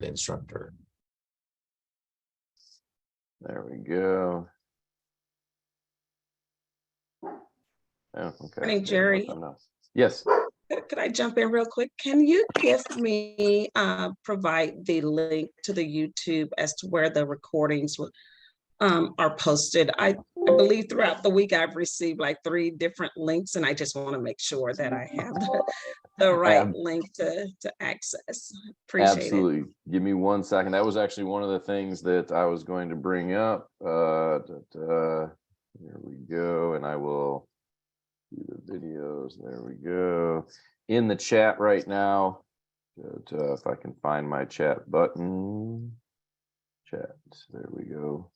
instructor. There we go. Oh, okay. Morning, Jerry. Yes. Could I jump in real quick? Can you give me, provide the link to the YouTube as to where the recordings are posted? I believe throughout the week I've received like 3 different links, and I just want to make sure that I have the right link to access. Appreciate Absolutely. it. Give me 1 second. That was actually one of the things that I was going to bring up. Here we go, and I will do the videos. There we go. In the chat right now. If I can find my chat button. Chat. There we go.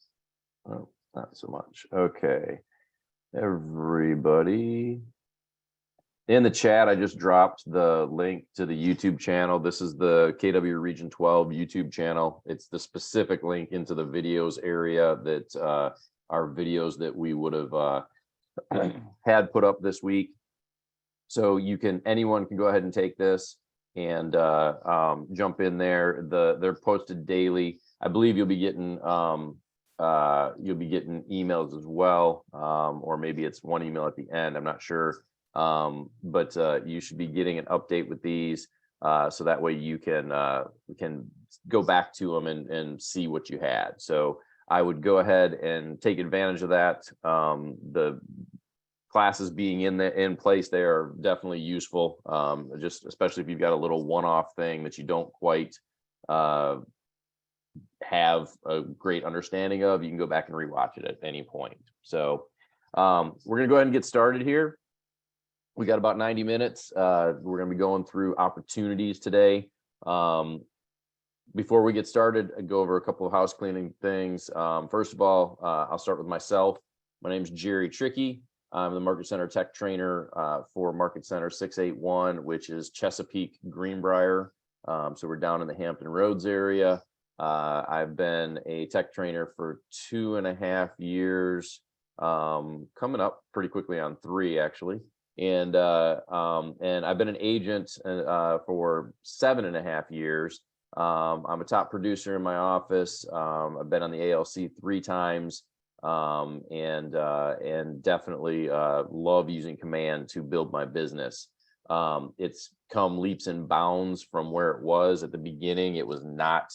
Oh, not so much. Okay. Everybody. In the chat, I just dropped the link to the YouTube channel. This is the KW Region 12 YouTube channel. It's the specific link into the videos area that are videos that we would have had put up this week. So anyone can go ahead and take this and jump in there. They're posted daily. I believe you'll be getting emails as well, or maybe it's one email at the end. I'm not sure. But you should be getting an update with these, so that way you can go back to them and see what you had. So I would go ahead and take advantage of that. The classes being in place there are definitely useful, just especially if you've got a little one-off thing that you don't quite have a great understanding of. You can go back and rewatch it at any point. So we're gonna go ahead and get started here. We got about 90 minutes. We're going to be going through opportunities today. Before we get started, I go over a couple of house cleaning things. First of all, I'll start with myself. My name is Jerry Trickey. I'm the Market Center Tech Trainer for Market Center 681, which is Chesapeake Greenbrier. So we're down in the Hampton Roads area. I've been a tech trainer for 2.5 years, coming up pretty quickly on 3 actually. And I've been an agent for 7.5 years. I'm a top producer in my office. I've been on the ALC 3 times, and definitely love using command to build my business. It's come leaps and bounds from where it was at the beginning. It was not,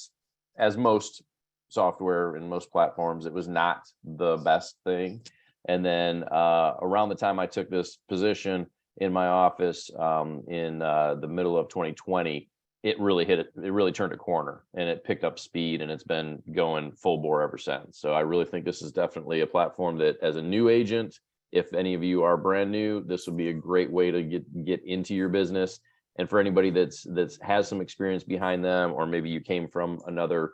as most software and most platforms, it was not the best thing. And then around the time I took this position in my office in the middle of 2020, it really turned a corner and it picked up speed, and it's been going full bore ever since. So I really think this is definitely a platform that, as a new agent, if any of you are brand new, this would be a great way to get into your business. And for anybody that's has some experience behind them, or maybe you came from another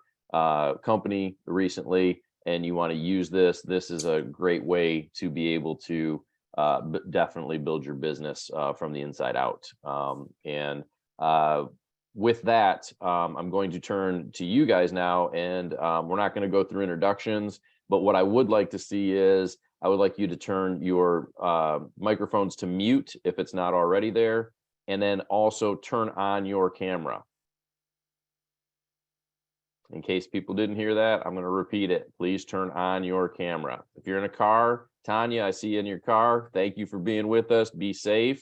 company recently and you want to use this is a great way to be able to definitely build your business from the inside out. With that, I'm going to turn to you guys now, and we're not going to go through introductions, but what I would like to see is I would like you to turn your microphones to mute if it's not already there, and then also turn on your camera. In case people didn't hear that, I'm going to repeat it. Please turn on your camera. If you're in a car, Tanya, I see you in your car. Thank you for being with us. Be safe.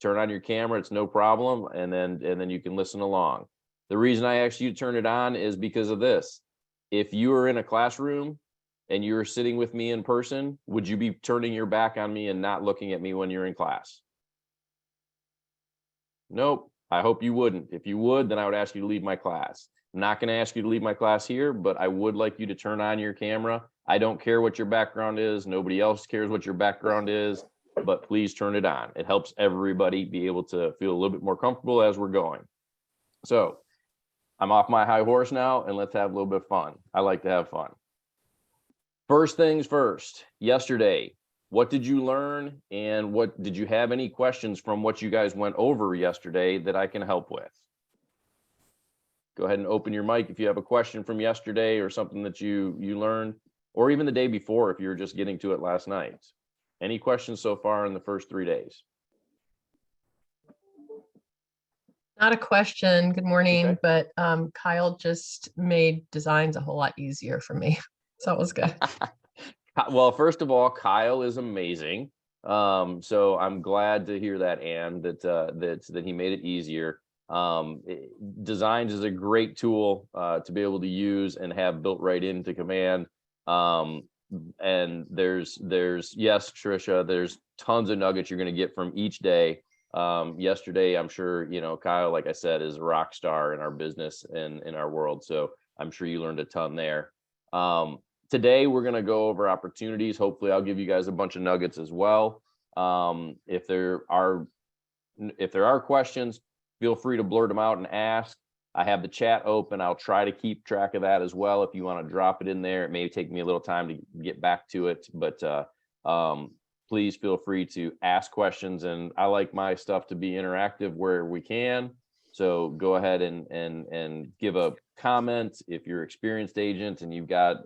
Turn on your camera. It's no problem. And then you can listen along. The reason I asked you to turn it on is because of this. If you were in a classroom and you were sitting with me in person, would you be turning your back on me and not looking at me when you're in class? Nope. I hope you wouldn't. If you would, then I would ask you to leave my class. I'm not going to ask you to leave my class here, but I would like you to turn on your camera. I don't care what your background is. Nobody else cares what your background is, but please turn it on. It helps everybody be able to feel a little bit more comfortable as we're going. So I'm off my high horse now, and let's have a little bit of fun. I like to have fun. First things first, yesterday, what did you learn, and what did you have any questions from what you guys went over yesterday that I can help with? Go ahead and open your mic if you have a question from yesterday or something that you learned, or even the day before if you were just getting to it last night. Any questions so far in the first 3 days? Not a question. Good morning, Okay. but Kyle just made designs a whole lot easier for me. So it was good. Well, first of all, Kyle is amazing. So I'm glad to hear that, Anne, that he made it easier. Designs is a great tool to be able to use and have built right into Command. And there's yes, Trisha, there's tons of nuggets you're going to get from each day. Yesterday, I'm sure, Kyle, like I said, is a rock star in our business and in our world. So I'm sure you learned a ton there. Today, we're going to go over opportunities. Hopefully, I'll give you guys a bunch of nuggets as well. If there are questions, feel free to blurt them out and ask. I have the chat open. I'll try to keep track of that as well. If you want to drop it in there, it may take me a little time to get back to it, but please feel free to ask questions. And I like my stuff to be interactive where we can. So go ahead and give a comment. If you're an experienced agent and you've got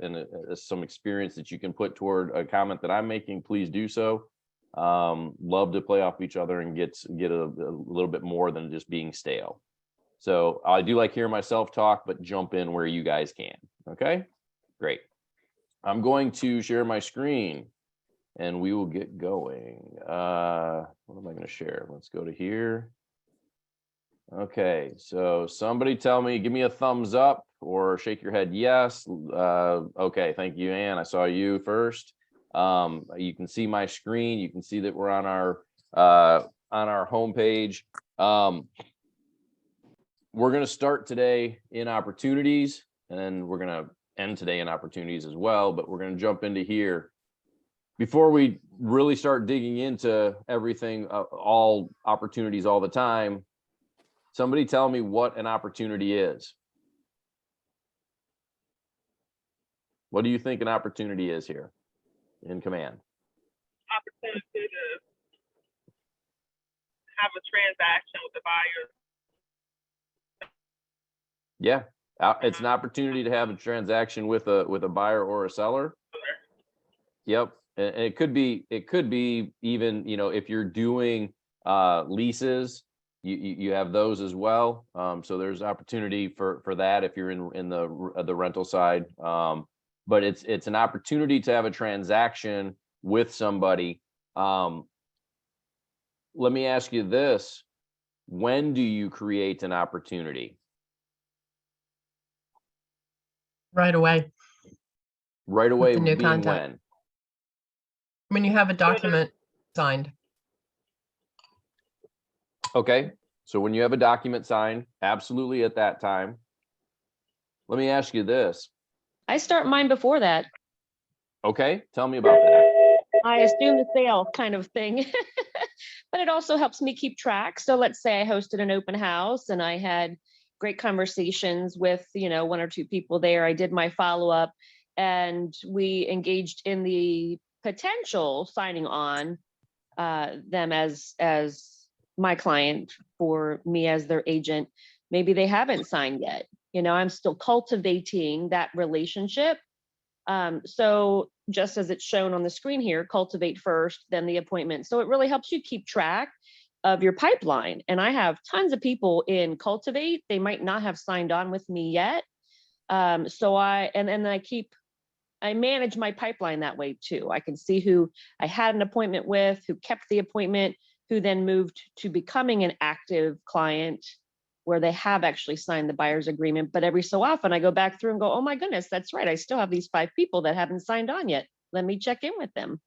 some experience that you can put toward a comment that I'm making, please do so. Love to play off each other and get a little bit more than just being stale. So I do like hearing myself talk, but jump in where you guys can. Okay, great. I'm going to share my screen and we will get going. What am I going to share? Let's go to here. Okay, so somebody tell me, give me a thumbs up or shake your head yes. Okay, thank you, Ann. I saw you first. You can see my screen. You can see that we're on our homepage. We're going to start today in opportunities, and we're going to end today in opportunities as well, but we're going to jump into here. Before we really start digging into everything, all opportunities all the time, somebody tell me what an opportunity is. What do you think an opportunity is here in Command? Opportunity to have a transaction with the buyer. Yeah, it's an opportunity to have a transaction with a buyer or a seller. Yep, and it could be even, if you're doing leases, you have those as well. So there's opportunity for that if you're in the rental side. But it's an opportunity to have a transaction with somebody. Let me ask you this: when do you create an opportunity? Right away. Right away, the new being contact. When you have a document signed. Okay, so when you have a document signed, absolutely at that time. Let me ask you this. I start mine before that. Okay, tell me about that. I assume the sale kind of thing, but it also helps me keep track. So let's say I hosted an open house and I had great conversations with, one or two people there. I did my follow-up and we engaged in the potential signing on them as my client for me as their agent. Maybe they haven't signed yet. I'm still cultivating that relationship. So just as it's shown on the screen here, cultivate first, then the appointment. So it really helps you keep track of your pipeline. And I have tons of people in Cultivate. They might not have signed on with me yet. So I manage my pipeline that way too. I can see who I had an appointment with, who kept the appointment, who then moved to becoming an active client where they have actually signed the buyer's agreement. But every so often I go back through and go, oh my goodness, that's right. I still have these 5 people that haven't signed on yet. Let me check in with them.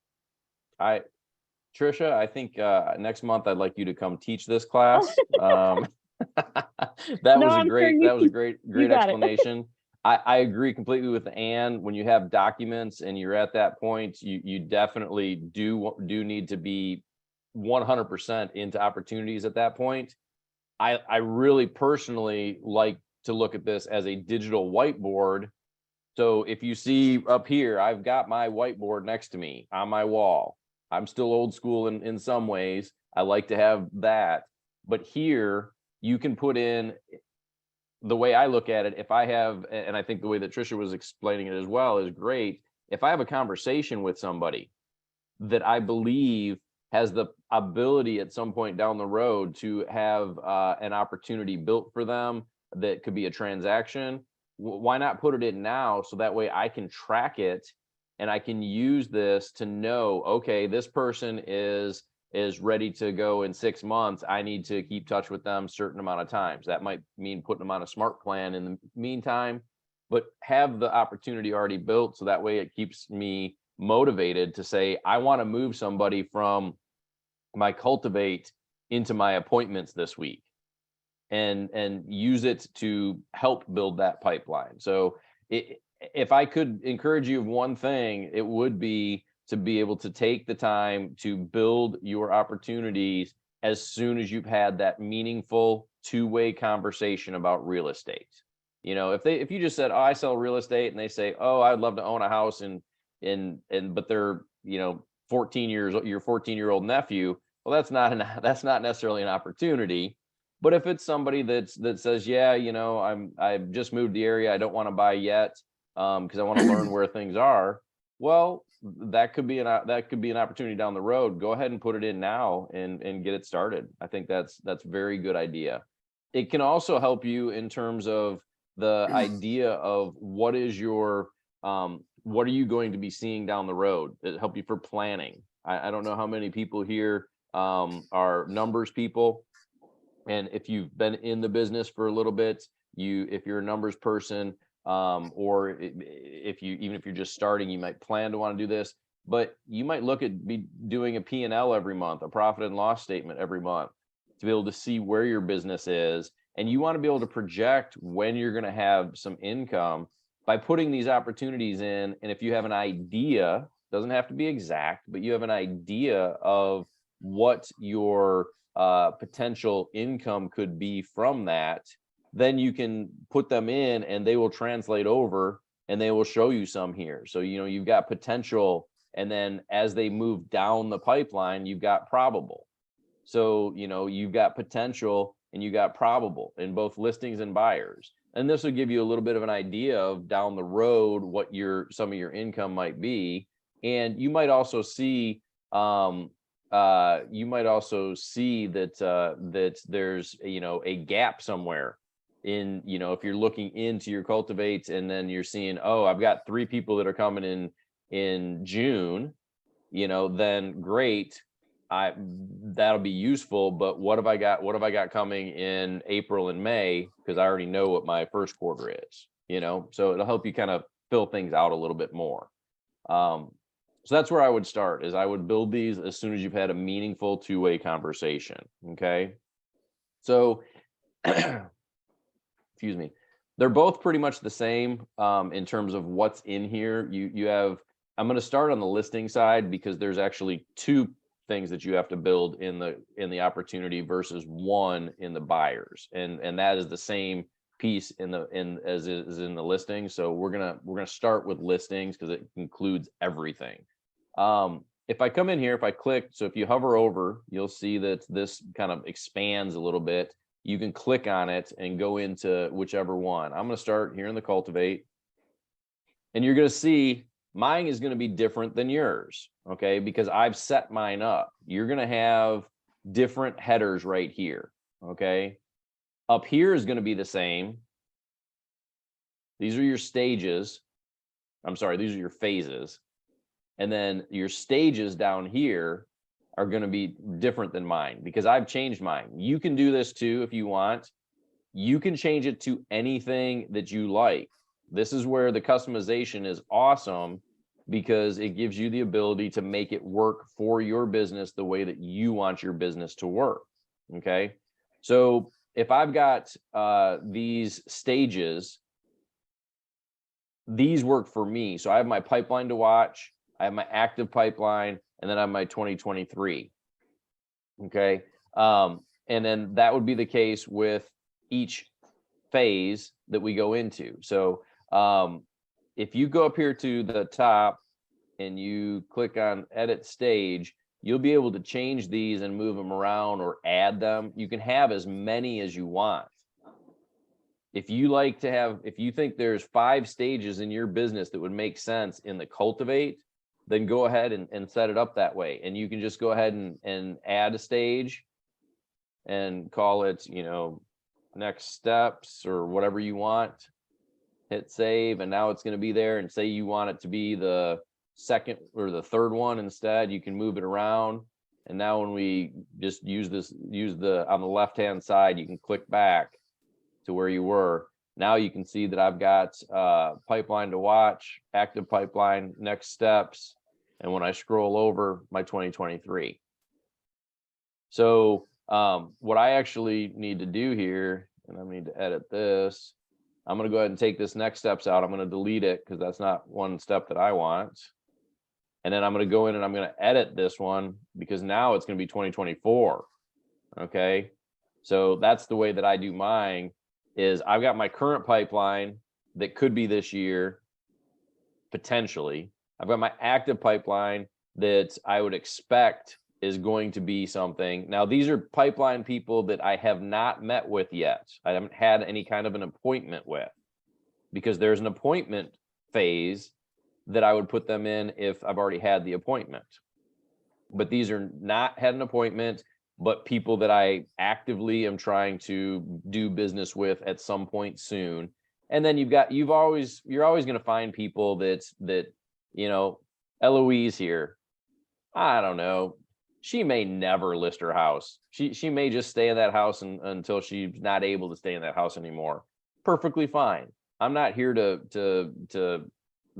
Trisha, I think next month I'd like you to come teach this class. That was a great explanation. I agree completely with Ann. When you have documents and you're at that point, you definitely do need to be 100% into opportunities at that point. I really personally like to look at this as a digital whiteboard. So if you see up here, I've got my whiteboard next to me on my wall. I'm still old school in some ways. I like to have that. But here you can put in, the way I look at it, if I have, and I think the way that Trisha was explaining it as well is great. If I have a conversation with somebody that I believe has the ability at some point down the road to have an opportunity built for them that could be a transaction, why not put it in now, so that way I can track it and I can use this to know, okay, this person is ready to go in 6 months. I need to keep touch with them a certain amount of times. That might mean putting them on a smart plan in the meantime, but have the opportunity already built, so that way it keeps me motivated to say, I want to move somebody from my Cultivate into my appointments this week, and use it to help build that pipeline. So if I could encourage you of one thing, it would be to be able to take the time to build your opportunities as soon as you've had that meaningful two-way conversation about real estate. You know, if you just said, oh, I sell real estate, and they say, oh, I'd love to own a house, but they're, 14 years, your 14-year-old nephew, well, that's not necessarily an opportunity. But if it's somebody that says, yeah, I've just moved the area, I don't want to buy yet, because I want to learn where things are, well, that could be an opportunity down the road. Go ahead and put it in now and get it started. I think that's very good idea. It can also help you in terms of the idea of what are you going to be seeing down the road. It help you for planning. I don't know how many people here are numbers people. And if you've been in the business for a little bit, if you're a numbers person, or even if you're just starting, you might plan to want to do this, but you might be doing a P&L every month, a profit and loss statement every month, to be able to see where your business is. And you want to be able to project when you're going to have some income by putting these opportunities in. And if you have an idea, doesn't have to be exact, but you have an idea of what your potential income could be from that, then you can put them in and they will translate over and they will show you some here. So, you've got potential, and then as they move down the pipeline, you've got probable. So, you've got potential and you got probable in both listings and buyers. And this will give you a little bit of an idea of down the road what some of your income might be. And you might also see that there's a gap somewhere in, if you're looking into your Cultivates and then you're seeing, oh, I've got 3 people that are coming in June, then great, that'll be useful. But what have I got coming in April and May, because I already know what my first quarter is, so it'll help you kind of fill things out a little bit more. So that's where I would start, is I would build these as soon as you've had a meaningful two-way conversation. Okay. So, excuse me, they're both pretty much the same in terms of what's in here. I'm going to start on the listing side, because there's actually 2 things that you have to build in the opportunity versus 1 in the buyers. And that is the same piece as is in the listing. So we're gonna start with listings because it includes everything. If I come in here, if I click, so if you hover over, you'll see that this kind of expands a little bit. You can click on it and go into whichever one. I'm going to start here in the Cultivate, and you're going to see mine is going to be different than yours. Okay, because I've set mine up. You're going to have different headers right here. Okay. Up here is going to be the same. These are your stages. I'm sorry, these are your phases. And then your stages down here are going to be different than mine, because I've changed mine. You can do this too if you want. You can change it to anything that you like. This is where the customization is awesome, because it gives you the ability to make it work for your business the way that you want your business to work. Okay. So if I've got these stages, these work for me. So I have my pipeline to watch, I have my active pipeline, and then I have my 2023. Okay. And then that would be the case with each phase that we go into. So if you go up here to the top and you click on edit stage, you'll be able to change these and move them around or add them. You can have as many as you want. If you think there's 5 stages in your business that would make sense in the Cultivate, then go ahead and set it up that way. And you can just go ahead and add a stage and call it, you know, next steps or whatever you want. Hit save, and now it's going to be there. And say you want it to be the second or the third one instead, you can move it around. And now when we just use the on the left hand side, you can click back to where you were. Now you can see that I've got pipeline to watch, active pipeline, next steps, and when I scroll over, my 2023. So what I actually need to do here, and I need to edit this, I'm going to go ahead and take this next steps out. I'm going to delete it because that's not one step that I want. And then I'm going to go in and I'm going to edit this one because now it's going to be 2024. Okay. So that's the way that I do mine. Is I've got my current pipeline that could be this year, potentially. I've got my active pipeline that I would expect is going to be something. Now, these are pipeline people that I have not met with yet. I haven't had any kind of an appointment with, because there's an appointment phase that I would put them in if I've already had the appointment. But these are not had an appointment, but people that I actively am trying to do business with at some point soon. And then you're always going to find people that, you know, Eloise here, I don't know, she may never list her house. She may just stay in that house until she's not able to stay in that house anymore. Perfectly fine. I'm not here to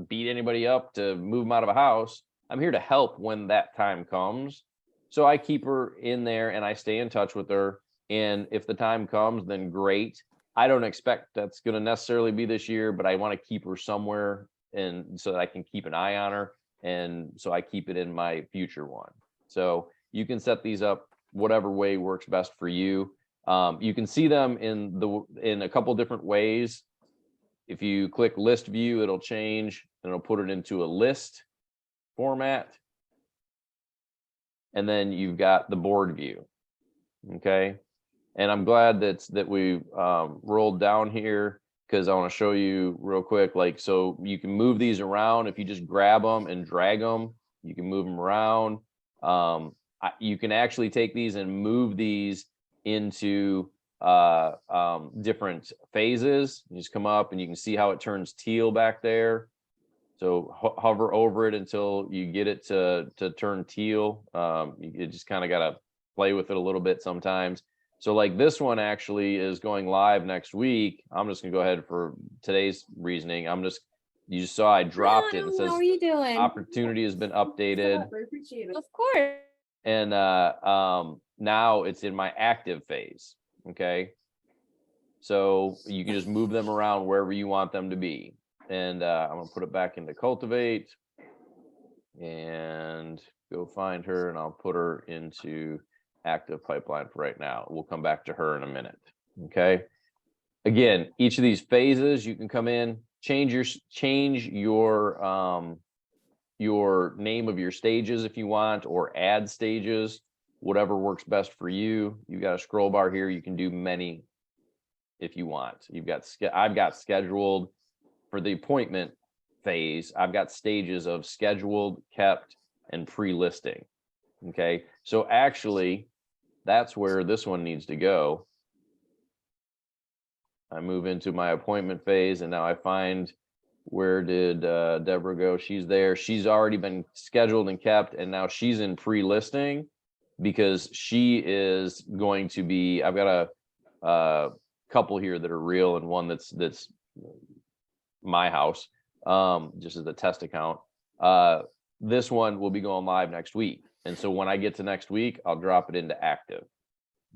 beat anybody up to move them out of a house. I'm here to help when that time comes. So I keep her in there and I stay in touch with her. And if the time comes, then great. I don't expect that's going to necessarily be this year, but I want to keep her somewhere, and so that I can keep an eye on her. And so I keep it in my future one. So you can set these up whatever way works best for you. You can see them in a couple different ways. If you click list view, it'll change and it'll put it into a list format. And then you've got the board view. Okay. And I'm glad that we rolled down here, because I want to show you real quick. Like, so you can move these around. If you just grab them and drag them, you can move them around. You can actually take these and move these into different phases. You just come up and you can see how it turns teal back there. So hover over it until you get it to turn teal. You just kind of got to play with it a little bit sometimes. So like this one actually is going live next week. I'm just gonna go ahead for today's reasoning. You just saw I dropped it. It says how are you doing? opportunity has been updated. Of course. And now it's in my active phase. Okay. So you can just move them around wherever you want them to be. And I'm gonna put it back into cultivate and go find her, and I'll put her into active pipeline for right now. We'll come back to her in a minute. Okay. Again, each of these phases, you can come in, change your name of your stages if you want, or add stages, whatever works best for you. You've got a scroll bar here. You can do many if you want. I've got scheduled for the appointment phase. I've got stages of scheduled, kept, and pre-listing. Okay. So actually, that's where this one needs to go. I move into my appointment phase, and now I find, where did Deborah go? She's there. She's already been scheduled and kept, and now she's in pre-listing because she is going to be, I've got a couple here that are real and one that's my house, just as a test account. This one will be going live next week. And so when I get to next week, I'll drop it into active.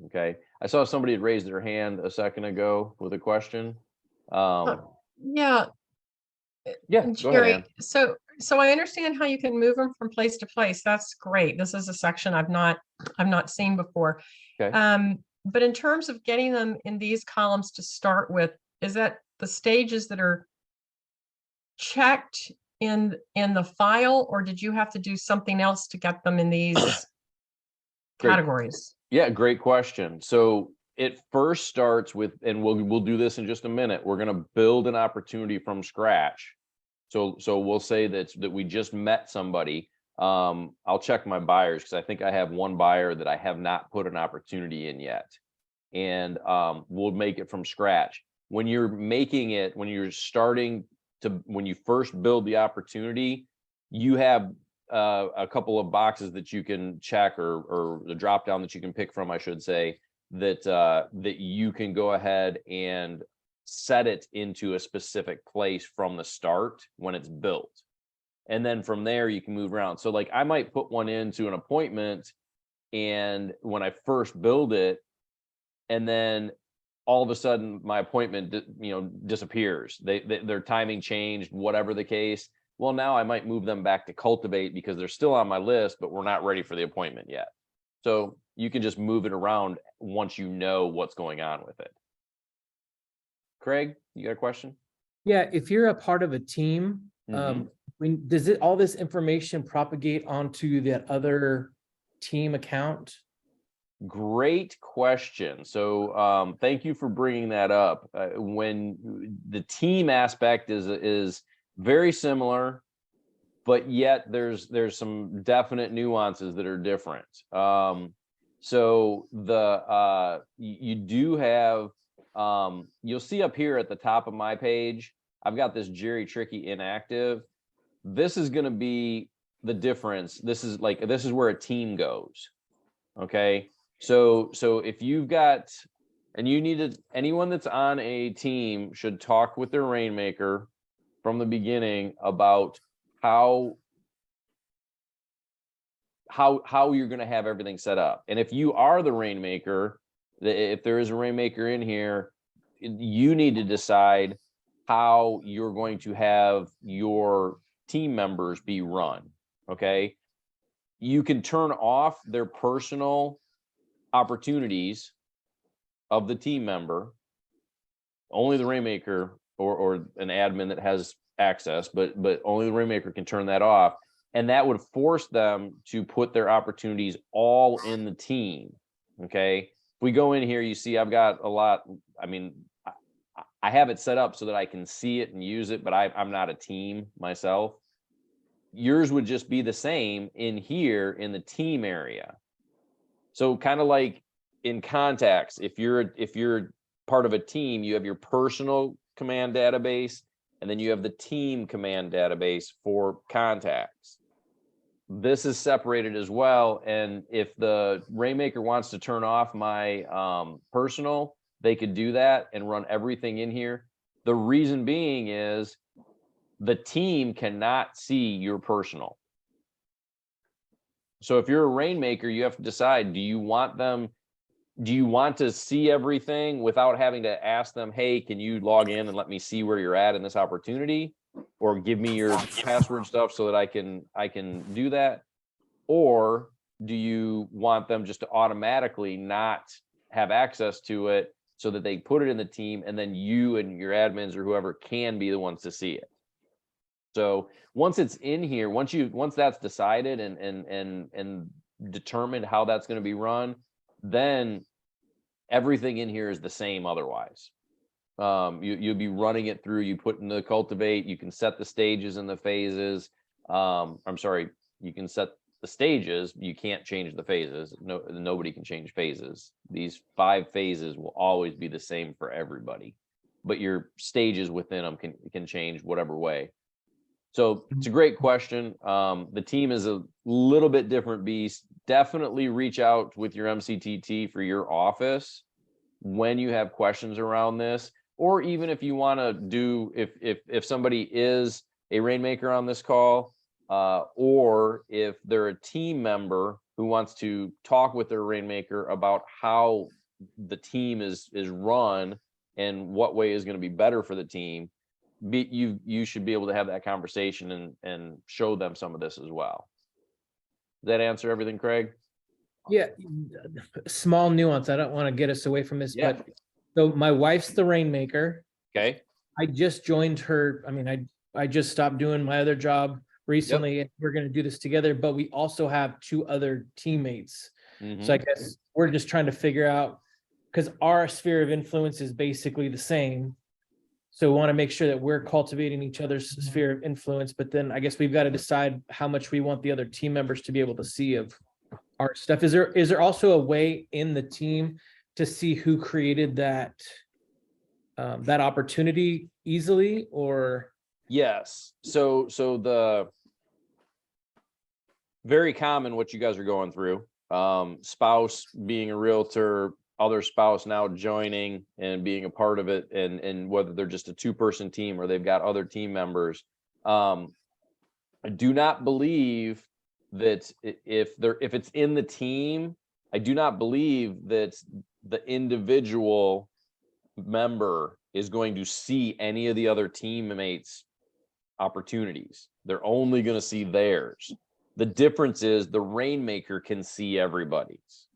Okay. I saw somebody had raised their hand a second ago with a question. Yeah. Yeah, go ahead, Jerry, Ann. so I understand how you can move them from place to place. That's great. This is a section I've not seen before. Okay. But in terms of getting them in these columns to start with, is that the stages that are checked in the file, or did you have to do something else to get them in these Great. categories? Yeah, great question. So it first starts with, and we'll do this in just a minute. We're going to build an opportunity from scratch. So we'll say that we just met somebody. I'll check my buyers because I think I have one buyer that I have not put an opportunity in yet. And we'll make it from scratch. When you're making it, when you're starting to, when you first build the opportunity, you have a couple of boxes that you can check, or the drop down that you can pick from, I should say, that you can go ahead and set it into a specific place from the start when it's built. And then from there you can move around. So like I might put one into an appointment, and when I first build it, and then all of a sudden my appointment disappears. Their timing changed, whatever the case. Well, now I might move them back to cultivate because they're still on my list, but we're not ready for the appointment yet. So you can just move it around once you know what's going on with it. Craig, you got a question? Yeah, if you're a part of a team, does all this information propagate onto that other team account? Great question. So thank you for bringing that up. When the team aspect is very similar, but yet there's some definite nuances that are different. So you do have, you'll see up here at the top of my page, I've got this Jerry Tricky inactive. This is going to be the difference. This is where a team goes. Okay. So if you've got, and you need to, anyone that's on a team should talk with their rainmaker from the beginning about how you're going to have everything set up. And if you are the rainmaker, if there is a rainmaker in here, you need to decide how you're going to have your team members be run. Okay. You can turn off their personal opportunities of the team member. Only the rainmaker or an admin that has access, but only the rainmaker can turn that off. And that would force them to put their opportunities all in the team. Okay. If we go in here, you see I've got a lot. I mean, I have it set up so that I can see it and use it, but I'm not a team myself. Yours would just be the same in here in the team area. So kind of like in contacts, if you're part of a team, you have your personal command database, and then you have the team command database for contacts. This is separated as well. And if the rainmaker wants to turn off my personal, they could do that and run everything in here. The reason being is the team cannot see your personal. So if you're a rainmaker, you have to decide, do you want to see everything without having to ask them, hey, can you log in and let me see where you're at in this opportunity? Or give me your password stuff so that I can do that? Or do you want them just to automatically not have access to it so that they put it in the team, and then you and your admins or whoever can be the ones to see it? So once it's in here, once that's decided and determined how that's going to be run, then everything in here is the same otherwise. You'll be running it through, you put in the cultivate, you can set the stages and the phases. I'm sorry, you can set the stages, you can't change the phases. Nobody can change phases. These 5 phases will always be the same for everybody, but your stages within them can change whatever way. So it's a great question. The team is a little bit different beast. Definitely reach out with your MCTT for your office when you have questions around this, or even if you want to do, if somebody is a rainmaker on this call, or if they're a team member who wants to talk with their rainmaker about how the team is run and what way is going to be better for the team, you should be able to have that conversation and show them some of this as well. Does that answer everything, Craig? Yeah, small nuance. I don't want to get us away from this, Yeah. but so my wife's the rainmaker. Okay. I just joined her. I mean, I just stopped doing my other job recently, and we're going to do this together, but we also have 2 other teammates. So I guess we're just trying to figure out, because our sphere of influence is basically the same. So we want to make sure that we're cultivating each other's sphere of influence, but then I guess we've got to decide how much we want the other team members to be able to see of our stuff. Is there also a way in the team to see who created that that opportunity easily, or? Yes. So the very common what you guys are going through, spouse being a realtor, other spouse now joining and being a part of it, and whether they're just a 2-person team or they've got other team members. I do not believe that if it's in the team, I do not believe that the individual member is going to see any of the other teammates' opportunities. They're only going to see theirs. The difference is the rainmaker can see everybody's.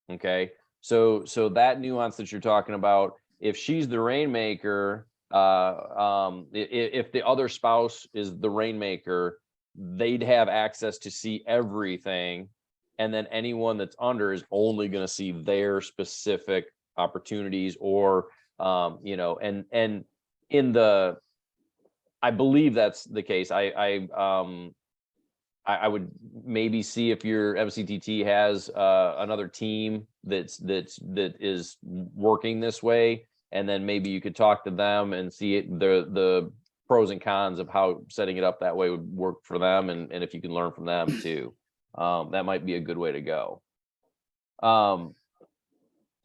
Okay. So that nuance that you're talking about, if she's the rainmaker, if the other spouse is the rainmaker, they'd have access to see everything. And then anyone that's under is only going to see their specific opportunities, or, and in the, I believe that's the case. I would maybe see if your MCTT has another team that is working this way, and then maybe you could talk to them and see the pros and cons of how setting it up that way would work for them, and if you can learn from them too. That might be a good way to go.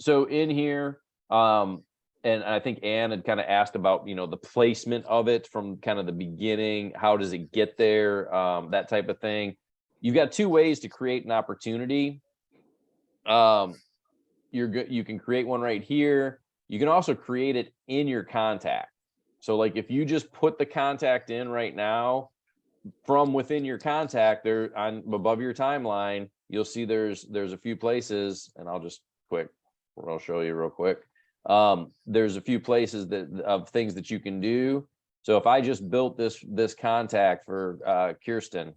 So in here, and I think Ann had kind of asked about, the placement of it from kind of the beginning. How does it get there? That type of thing. You've got 2 ways to create an opportunity. You can create one right here. You can also create it in your contact. So like if you just put the contact in right now, from within your contact there above your timeline, you'll see there's a few places, and I'll show you real quick. There's a few places of things that you can do. So if I just built this contact for Kirsten,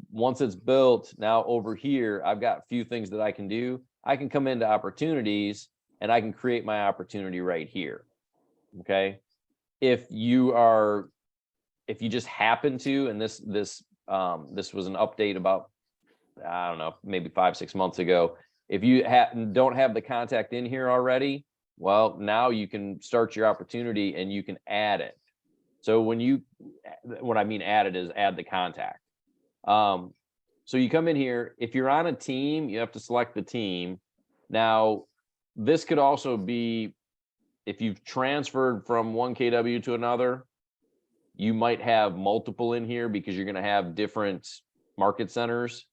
once it's built, now over here, I've got a few things that I can do. I can come into opportunities and I can create my opportunity right here. Okay. If you just happen to, and this was an update about, I don't know, maybe 5-6 months ago. If you don't have the contact in here already, well, now you can start your opportunity and you can add it. So what I mean add it is add the contact. So you come in here, if you're on a team, you have to select the team. Now, this could also be, if you've transferred from one KW to another, you might have multiple in here because you're going to have different market centers.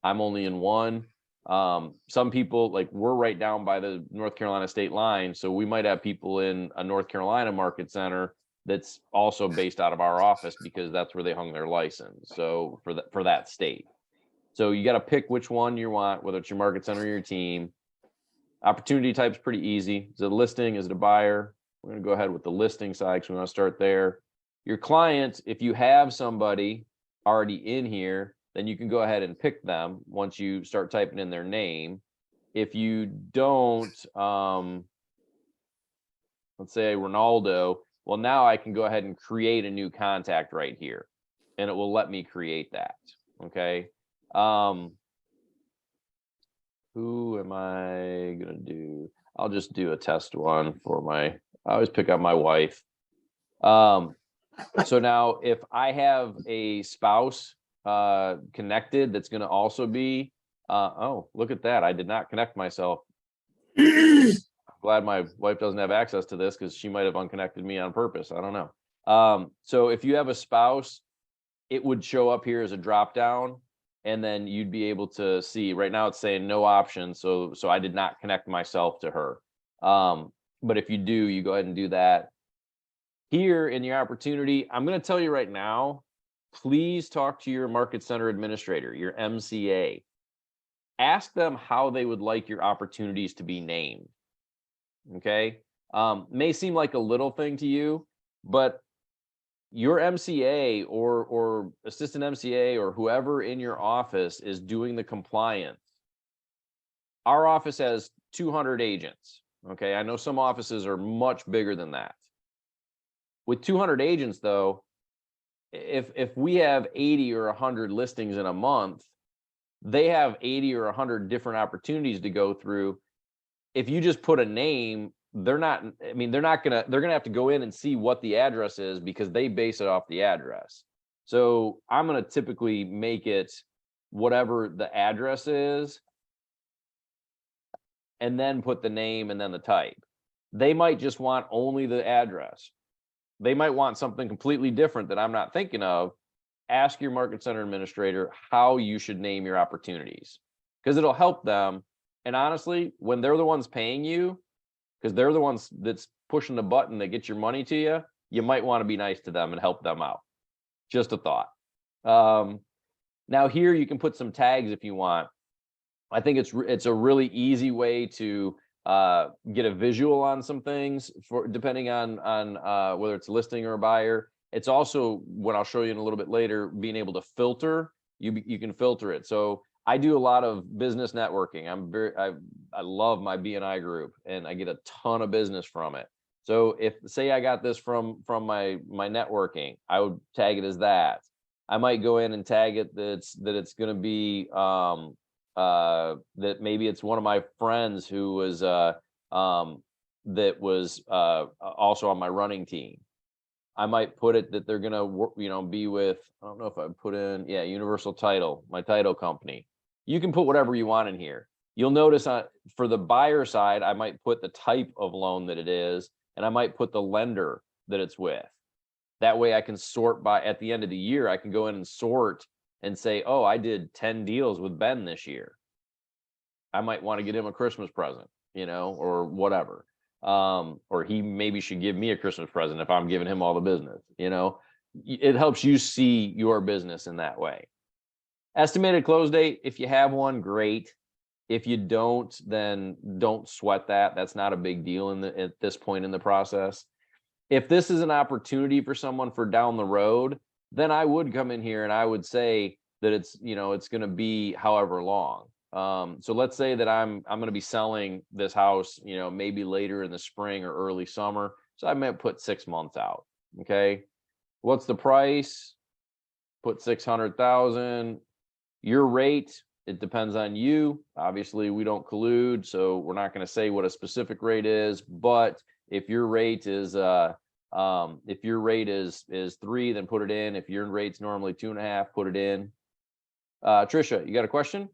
I'm only in one. Some people, like, we're right down by the North Carolina state line, so we might have people in a North Carolina market center that's also based out of our office because that's where they hung their license. So for that state. So you got to pick which one you want, whether it's your market center or your team. Opportunity type's pretty easy. Is it a listing? Is it a buyer? We're going to go ahead with the listing side because we want to start there. Your client, if you have somebody already in here, then you can go ahead and pick them once you start typing in their name. If you don't, let's say Ronaldo, well, now I can go ahead and create a new contact right here, and it will let me create that. Okay. Who am I gonna do? I'll just do a test one for I always pick up my wife. So now if I have a spouse connected, that's gonna also be, oh, look at that. I did not connect myself. I'm glad my wife doesn't have access to this because she might have unconnected me on purpose. I don't know. So if you have a spouse, it would show up here as a drop down, and then you'd be able to see. Right now it's saying no option, so I did not connect myself to her. But if you do, you go ahead and do that. Here in your opportunity, I'm going to tell you right now, please talk to your market center administrator, your MCA. Ask them how they would like your opportunities to be named. Okay. May seem like a little thing to you, but your MCA or assistant MCA or whoever in your office is doing the compliance. Our office has 200 agents. Okay. I know some offices are much bigger than that. With 200 agents though, if we have 80 or 100 listings in a month, they have 80 or 100 different opportunities to go through. If you just put a name, they're not gonna have to go in and see what the address is because they base it off the address. So I'm gonna typically make it whatever the address is, and then put the name and then the type. They might just want only the address. They might want something completely different that I'm not thinking of. Ask your market center administrator how you should name your opportunities, because it'll help them. And honestly, when they're the ones paying you, because they're the ones that's pushing the button that gets your money to you, you might want to be nice to them and help them out. Just a thought. Now here you can put some tags if you want. I think it's a really easy way to get a visual on some things for depending on whether it's a listing or a buyer. It's also, what I'll show you in a little bit later, being able to filter. You can filter it. So I do a lot of business networking. I love my BNI group, and I get a ton of business from it. So if, say I got this from my networking, I would tag it as that. I might go in and tag it that it's going to be that maybe it's one of my friends who was that was also on my running team. I might put it that they're gonna be with, I don't know if I put in, yeah, Universal Title, my title company. You can put whatever you want in here. You'll notice for the buyer side, I might put the type of loan that it is, and I might put the lender that it's with. That way I can sort by, at the end of the year, I can go in and sort and say, oh, I did 10 deals with Ben this year. I might want to get him a Christmas present, or whatever. Or he maybe should give me a Christmas present if I'm giving him all the business. It helps you see your business in that way. Estimated close date, if you have one, great. If you don't, then don't sweat that. That's not a big deal at this point in the process. If this is an opportunity for someone for down the road, then I would come in here and I would say that it's going to be however long. So let's say that I'm going to be selling this house, maybe later in the spring or early summer. So I might put 6 months out. Okay. What's the price? Put 600,000. Your rate, it depends on you. Obviously we don't collude, so we're not going to say what a specific rate is, but if your rate is 3, then put it in. If your rate's normally 2.5, put it in. Trisha, you got a question?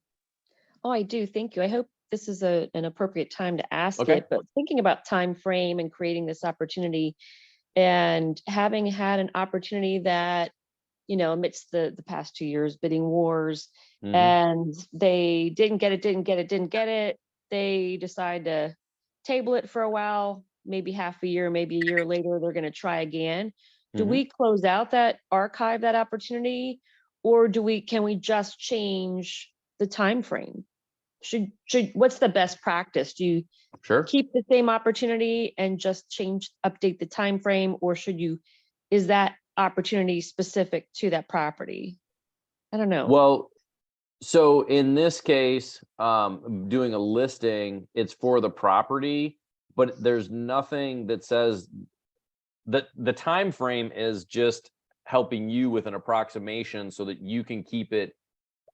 Oh, I do. Thank you. I hope this is an appropriate time to ask Okay. it, but thinking about time frame and creating this opportunity, and having had an opportunity that, amidst the past 2 years bidding wars, Mhm. and they didn't get it. They decide to table it for a while, maybe half a year, maybe a year later, they're going to try again. Do Mhm. we close out archive that opportunity, or can we just change the time frame? What's the best practice? Do you Sure. keep the same opportunity and just update the time frame, or is that opportunity specific to that property? I don't know. Well, so in this case, doing a listing, it's for the property, but there's nothing that says that the time frame is just helping you with an approximation so that you can keep it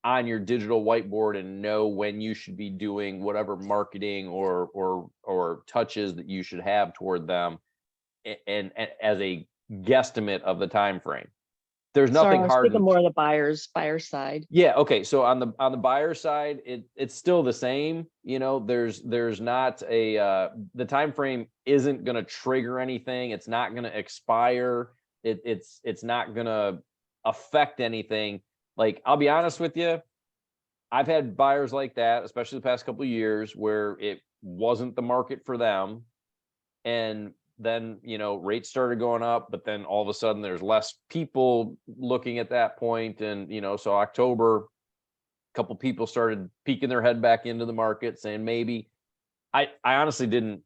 on your digital whiteboard and know when you should be doing whatever marketing or touches that you should have toward them, and as a guesstimate of the time frame. There's Sorry, nothing I was hard thinking more of the buyer side. Yeah. Okay. So on the buyer side, it's still the same. There's not the time frame isn't going to trigger anything. It's not going to expire. It's not going to affect anything. Like, I'll be honest with you, I've had buyers like that, especially the past couple of years, where it wasn't the market for them, and then rates started going up, but then all of a sudden there's less people looking at that point, and so October, a couple people started peeking their head back into the market saying maybe. I honestly didn't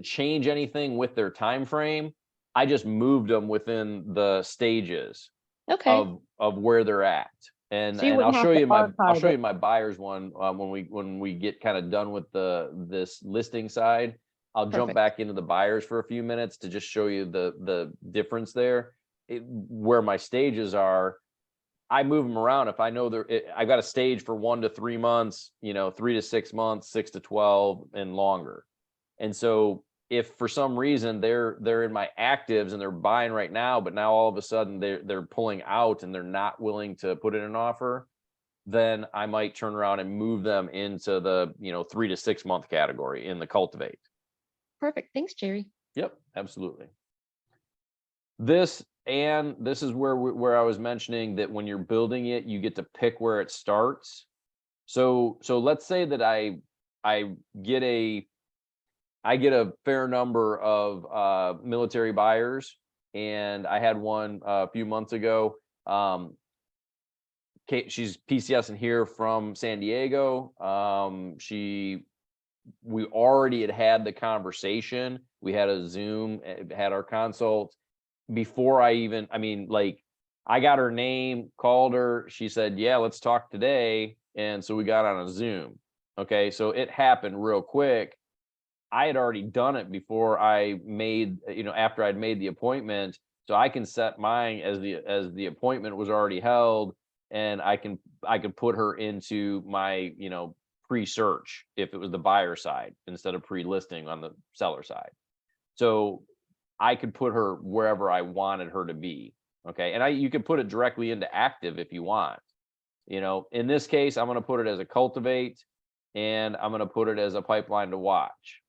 change anything with their time frame. I just moved them within the stages Okay. of where they're at. And So you I'll wouldn't have show to you I'll archive show it. you my buyers one when we get kind of done with this listing side. I'll jump Perfect. back into the buyers for a few minutes to just show you the difference there. Where my stages are, I move them around. If I know I've got a stage for 1 to 3 months, 3 to 6 months, 6 to 12 and longer. And so if for some reason they're in my actives and they're buying right now, but now all of a sudden they're pulling out and they're not willing to put in an offer, then I might turn around and move them into the 3 to 6 month category in the cultivate. Perfect. Thanks, Jerry. Yep, absolutely. This is where I was mentioning that when you're building it, you get to pick where it starts. So let's say that I get a fair number of military buyers, and I had one a few months ago. She's PCS in here from San Diego. We already had the conversation. We had a Zoom, had our consult before I got her name, called her. She said, yeah, let's talk today. And so we got on a Zoom. Okay. So it happened real quick. I had already done it before I made, after I'd made the appointment. So I can set mine as the appointment was already held, and I could put her into my, pre-search if it was the buyer side instead of pre-listing on the seller side. So I could put her wherever I wanted her to be. Okay. And you could put it directly into active if you want. In this case, I'm going to put it as a cultivate, and I'm going to put it as a pipeline to watch.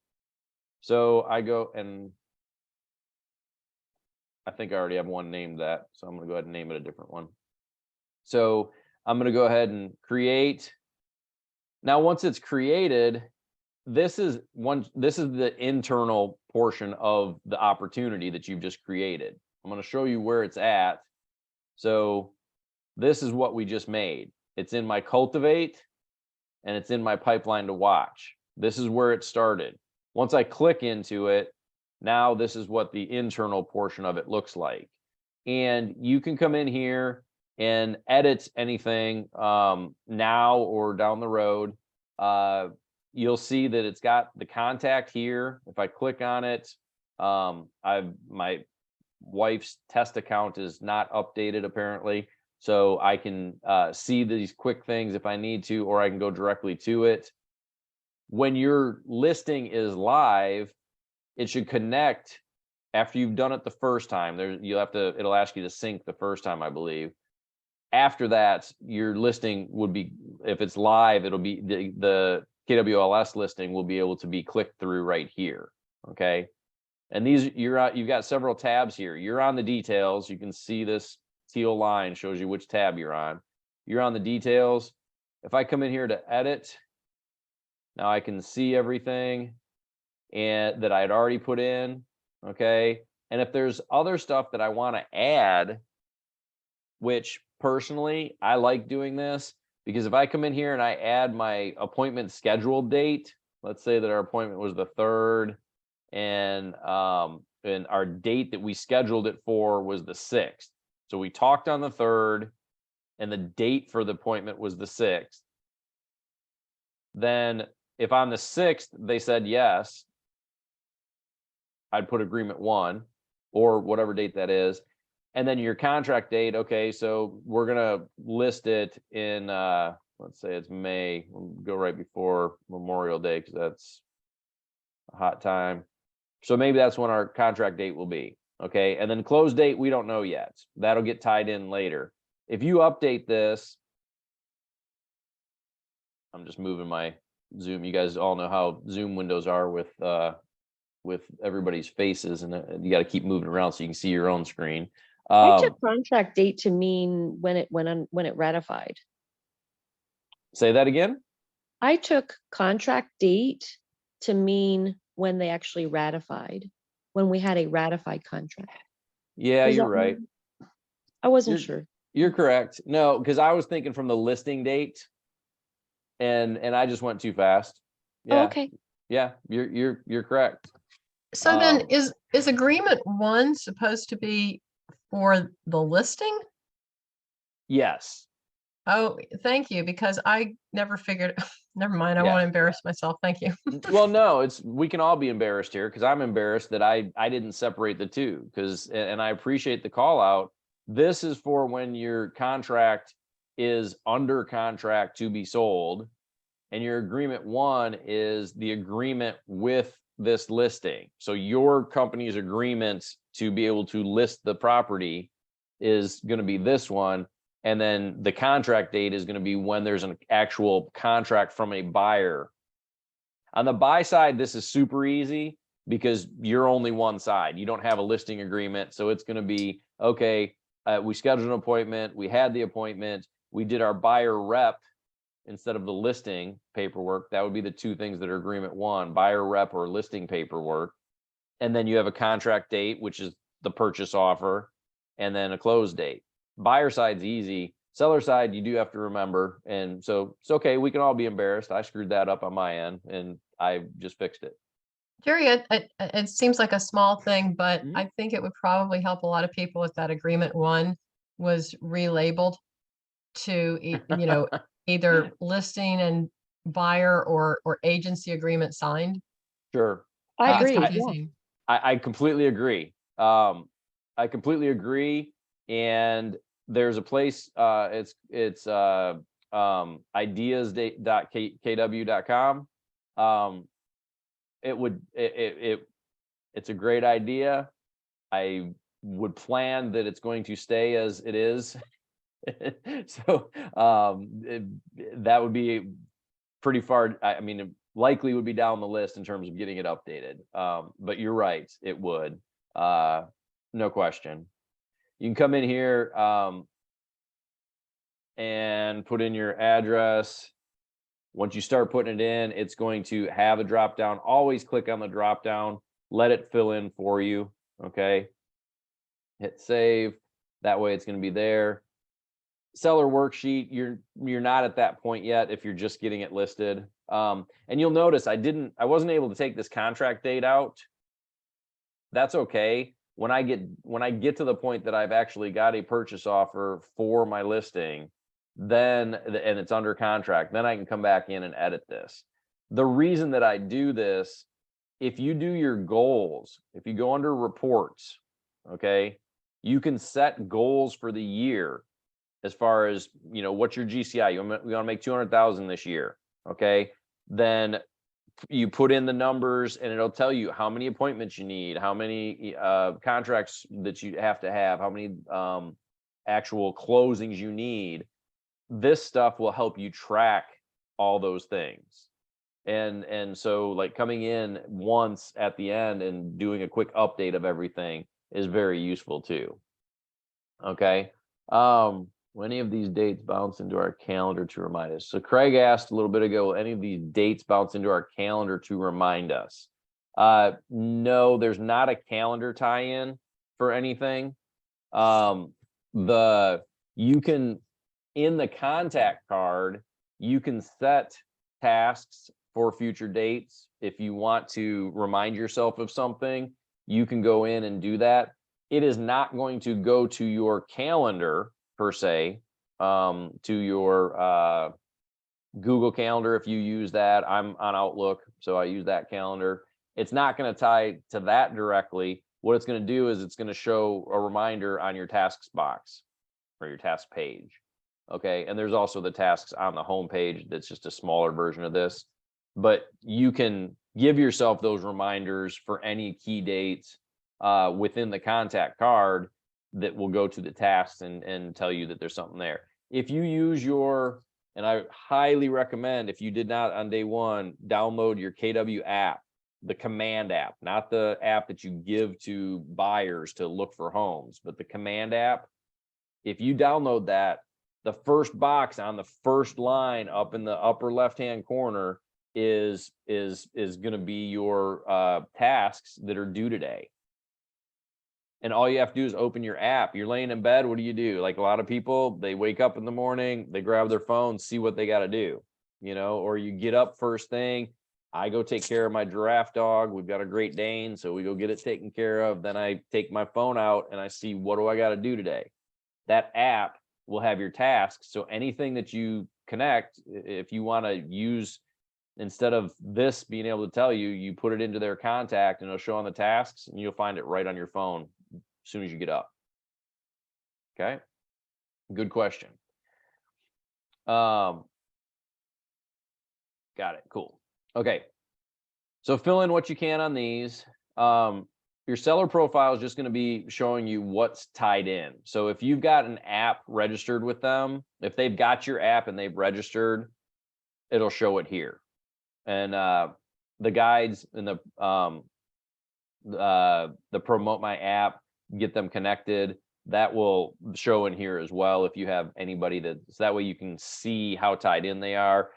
So I go, and I think I already have one named that. So I'm going to go ahead and name it a different one. So I'm going to go ahead and create. Now, once it's created, this is the internal portion of the opportunity that you've just created. I'm going to show you where it's at. So this is what we just made. It's in my cultivate, and it's in my pipeline to watch. This is where it started. Once I click into it, now this is what the internal portion of it looks like. And you can come in here and edit anything now or down the road. You'll see that it's got the contact here. If I click on it, my wife's test account is not updated apparently. So I can see these quick things if I need to, or I can go directly to it. When your listing is live, it should connect after you've done it the first time. It'll ask you to sync the first time, I believe. After that, your listing would be, if it's live, it'll be the KWLS listing will be able to be clicked through right here. Okay. And you've got several tabs here. You're on the details. You can see this teal line shows you which tab you're on. You're on the details. If I come in here to edit, now I can see everything and that I had already put in. Okay. And if there's other stuff that I want to add, which personally, I like doing this, because if I come in here and I add my appointment scheduled date, let's say that our appointment was the 3rd, and our date that we scheduled it for was the 6th. So we talked on the 3rd, and the date for the appointment was the 6th. Then if on the 6th they said yes, I'd put agreement 1 or whatever date that is. And then your contract date, okay, so we're gonna list it in let's say it's May. We'll go right before Memorial Day because that's a hot time. So maybe that's when our contract date will be. Okay, and then close date, we don't know yet. That'll get tied in later. If you update this, I'm just moving my Zoom. You guys all know how Zoom windows are with everybody's faces, and you got to keep moving around so you can see your own screen. I took contract date to mean when it ratified. Say that again. I took contract date to mean when they actually ratified, when we had a ratified contract. Yeah, Does you're that right. mean- I wasn't sure. You're correct. No, because I was thinking from the listing date, and I just went too fast. Oh, Yeah, okay. yeah, you're correct. So then is agreement 1 supposed to be for the listing? Yes. Oh, thank you, because I never figured, Never mind. I Yeah. won't embarrass myself. Thank you. Well, no, we can all be embarrassed here because I'm embarrassed that I didn't separate the two because, and I appreciate the call out. This is for when your contract is under contract to be sold, and your agreement one is the agreement with this listing. So your company's agreement to be able to list the property is going to be this one. And then the contract date is going to be when there's an actual contract from a buyer. On the buy side, this is super easy because you're only one side. You don't have a listing agreement. So it's going to be, okay, we scheduled an appointment. We had the appointment. We did our buyer rep instead of the listing paperwork. That would be the two things that are agreement one, buyer rep or listing paperwork. And then you have a contract date, which is the purchase offer, and then a close date. Buyer side's easy. Seller side, you do have to remember. And so it's okay. We can all be embarrassed. I screwed that up on my end and I just fixed it. Jerry, it seems like a small thing, but Mhm. I think it would probably help a lot of people if that agreement one was relabeled to, either listing and buyer or agency agreement signed. Sure. I It's agree. Yeah. confusing. I completely agree. I completely agree. And there's a place, it's ideas.kw.com. It's a great idea. I would plan that it's going to stay as it is. So that would be pretty far. I mean, it likely would be down the list in terms of getting it updated. But you're right, it would. No question. You can come in here and put in your address. Once you start putting it in, it's going to have a drop down. Always click on the drop down, let it fill in for you. Okay. Hit save. That way it's going to be there. Seller worksheet, you're not at that point yet if you're just getting it listed. And you'll notice I wasn't able to take this contract date out. That's okay. When I get to the point that I've actually got a purchase offer for my listing, then and it's under contract, then I can come back in and edit this. The reason that I do this, if you do your goals, if you go under reports, okay, you can set goals for the year as far as, what's your GCI? You want to make 200,000 this year. Okay. Then you put in the numbers and it'll tell you how many appointments you need, how many contracts that you have to have, how many actual closings you need. This stuff will help you track all those things. And so like coming in once at the end and doing a quick update of everything is very useful too. Okay. Will any of these dates bounce into our calendar to remind us? So Craig asked a little bit ago, will any of these dates bounce into our calendar to remind us? No, there's not a calendar tie-in for anything. You can, in the contact card, you can set tasks for future dates. If you want to remind yourself of something, you can go in and do that. It is not going to go to your calendar per se, to your Google Calendar if you use that. I'm on Outlook, so I use that calendar. It's not going to tie to that directly. What it's going to do is it's going to show a reminder on your tasks box or your task page. Okay, and there's also the tasks on the home page. That's just a smaller version of this, but you can give yourself those reminders for any key dates within the contact card that will go to the tasks and tell you that there's something there. If you use and I highly recommend, if you did not on day one, download your KW app, the command app, not the app that you give to buyers to look for homes, but the command app. If you download that, the first box on the first line up in the upper left-hand corner is going to be your tasks that are due today. And all you have to do is open your app. You're laying in bed. What do? Like a lot of people, they wake up in the morning, they grab their phone, see what they got to do, or you get up first thing. I go take care of my giraffe dog. We've got a Great Dane, so we go get it taken care of. Then I take my phone out and I see, what do I got to do today? That app will have your tasks. So anything that you connect, if you want to use, instead of this being able to tell you, you put it into their contact and it'll show on the tasks and you'll find it right on your phone as soon as you get up. Okay. Good question. Got it. Cool. Okay. So fill in what you can on these. Your seller profile is just going to be showing you what's tied in. So if you've got an app registered with them, if they've got your app and they've registered, it'll show it here. And the guides and the promote my app, get them connected, that will show in here as well. If you have anybody so that way you can see how tied in they are.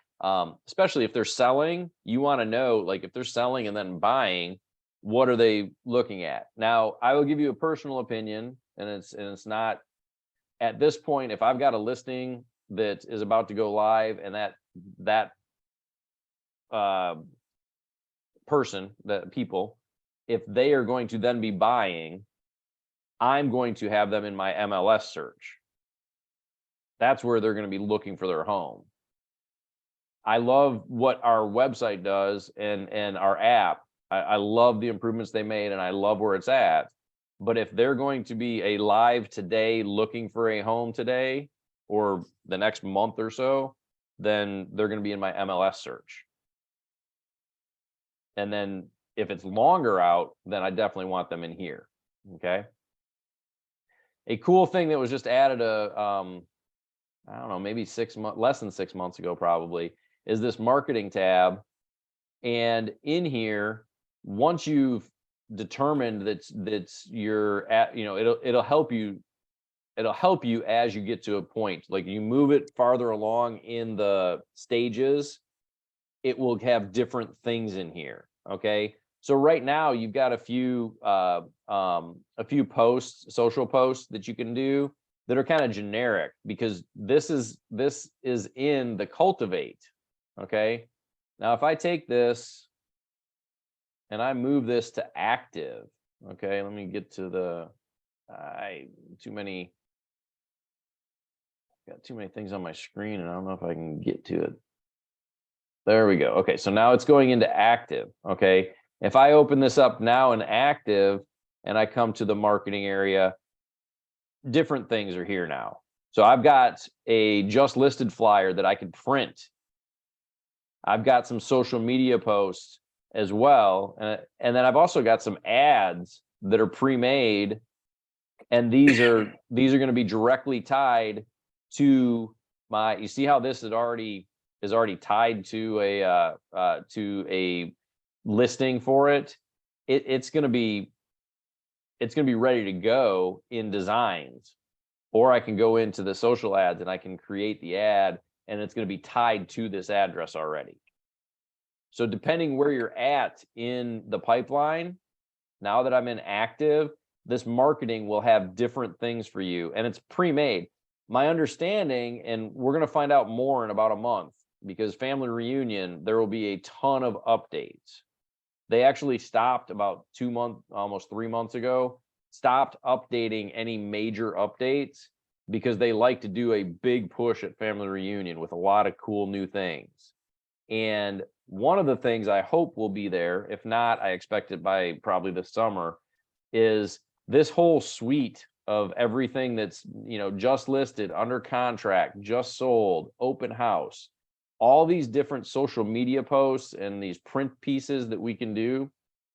Especially if they're selling, you want to know, like if they're selling and then buying, what are they looking at? Now, I will give you a personal opinion, and it's not at this point, if I've got a listing that is about to go live and that people, if they are going to then be buying, I'm going to have them in my MLS search. That's where they're going to be looking for their home. I love what our website does and our app. I love the improvements they made and I love where it's at. But if they're going to be a live today looking for a home today or the next month or so, then they're going to be in my MLS search. And then if it's longer out, then I definitely want them in here. Okay. A cool thing that was just added I don't know, maybe less than 6 months ago, probably, is this marketing tab. And in here, once you've determined that's you're at, it'll help you as you get to a point, like you move it farther along in the stages, it will have different things in here. Okay. So right now you've got a few posts, social posts that you can do that are kind of generic, because this is in the cultivate. Okay. Now, if I take this and I move this to active, okay, let me get to got too many things on my screen and I don't know if I can get to it. There we go. Okay. So now it's going into active. Okay. If I open this up now in active and I come to the marketing area, different things are here now. So I've got a just listed flyer that I can print. I've got some social media posts as well. And then I've also got some ads that are pre-made. And these are going to be directly tied to you see how this is already tied to a listing for it. It's going to be ready to go in designs, or I can go into the social ads and I can create the ad and it's going to be tied to this address already. So depending where you're at in the pipeline, now that I'm in active, this marketing will have different things for you, and it's pre-made. My understanding, and we're going to find out more in about a month, because family reunion, there will be a ton of updates. They actually stopped about 2 months, almost 3 months ago, stopped updating any major updates because they like to do a big push at family reunion with a lot of cool new things. And one of the things I hope will be there, if not, I expect it by probably this summer, is this whole suite of everything that's, just listed, under contract, just sold, open house, all these different social media posts and these print pieces that we can do.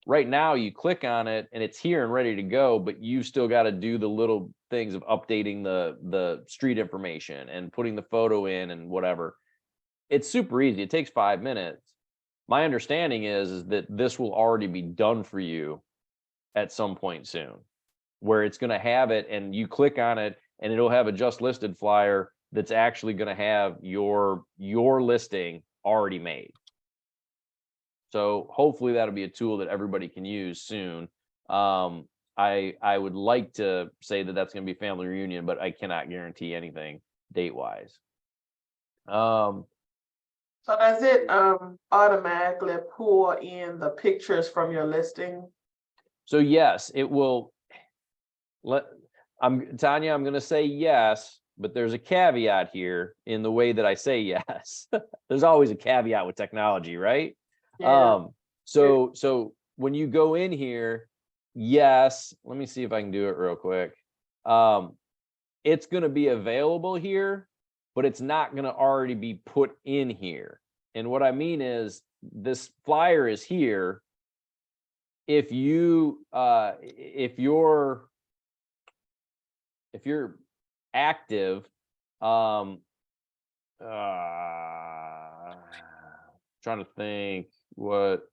Right now, you click on it and it's here and ready to go, but you still got to do the little things of updating the street information and putting the photo in and whatever. It's super easy. It takes 5 minutes. My understanding is that this will already be done for you at some point soon, where it's going to have it and you click on it and it'll have a just listed flyer that's actually going to have your listing already made. So hopefully that'll be a tool that everybody can use soon. I would like to say that that's going to be family reunion, but I cannot guarantee anything date wise. So does it automatically pull in the pictures from your listing? So yes, it will. Tanya, I'm going to say yes, but there's a caveat here in the way that I say yes. There's always a caveat with technology, right? Yeah. So when you go in here, yes, let me see if I can do it real quick. It's going to be available here, but it's not going to already be put in here. And what I mean is this flyer is here. If you're active, trying to think what.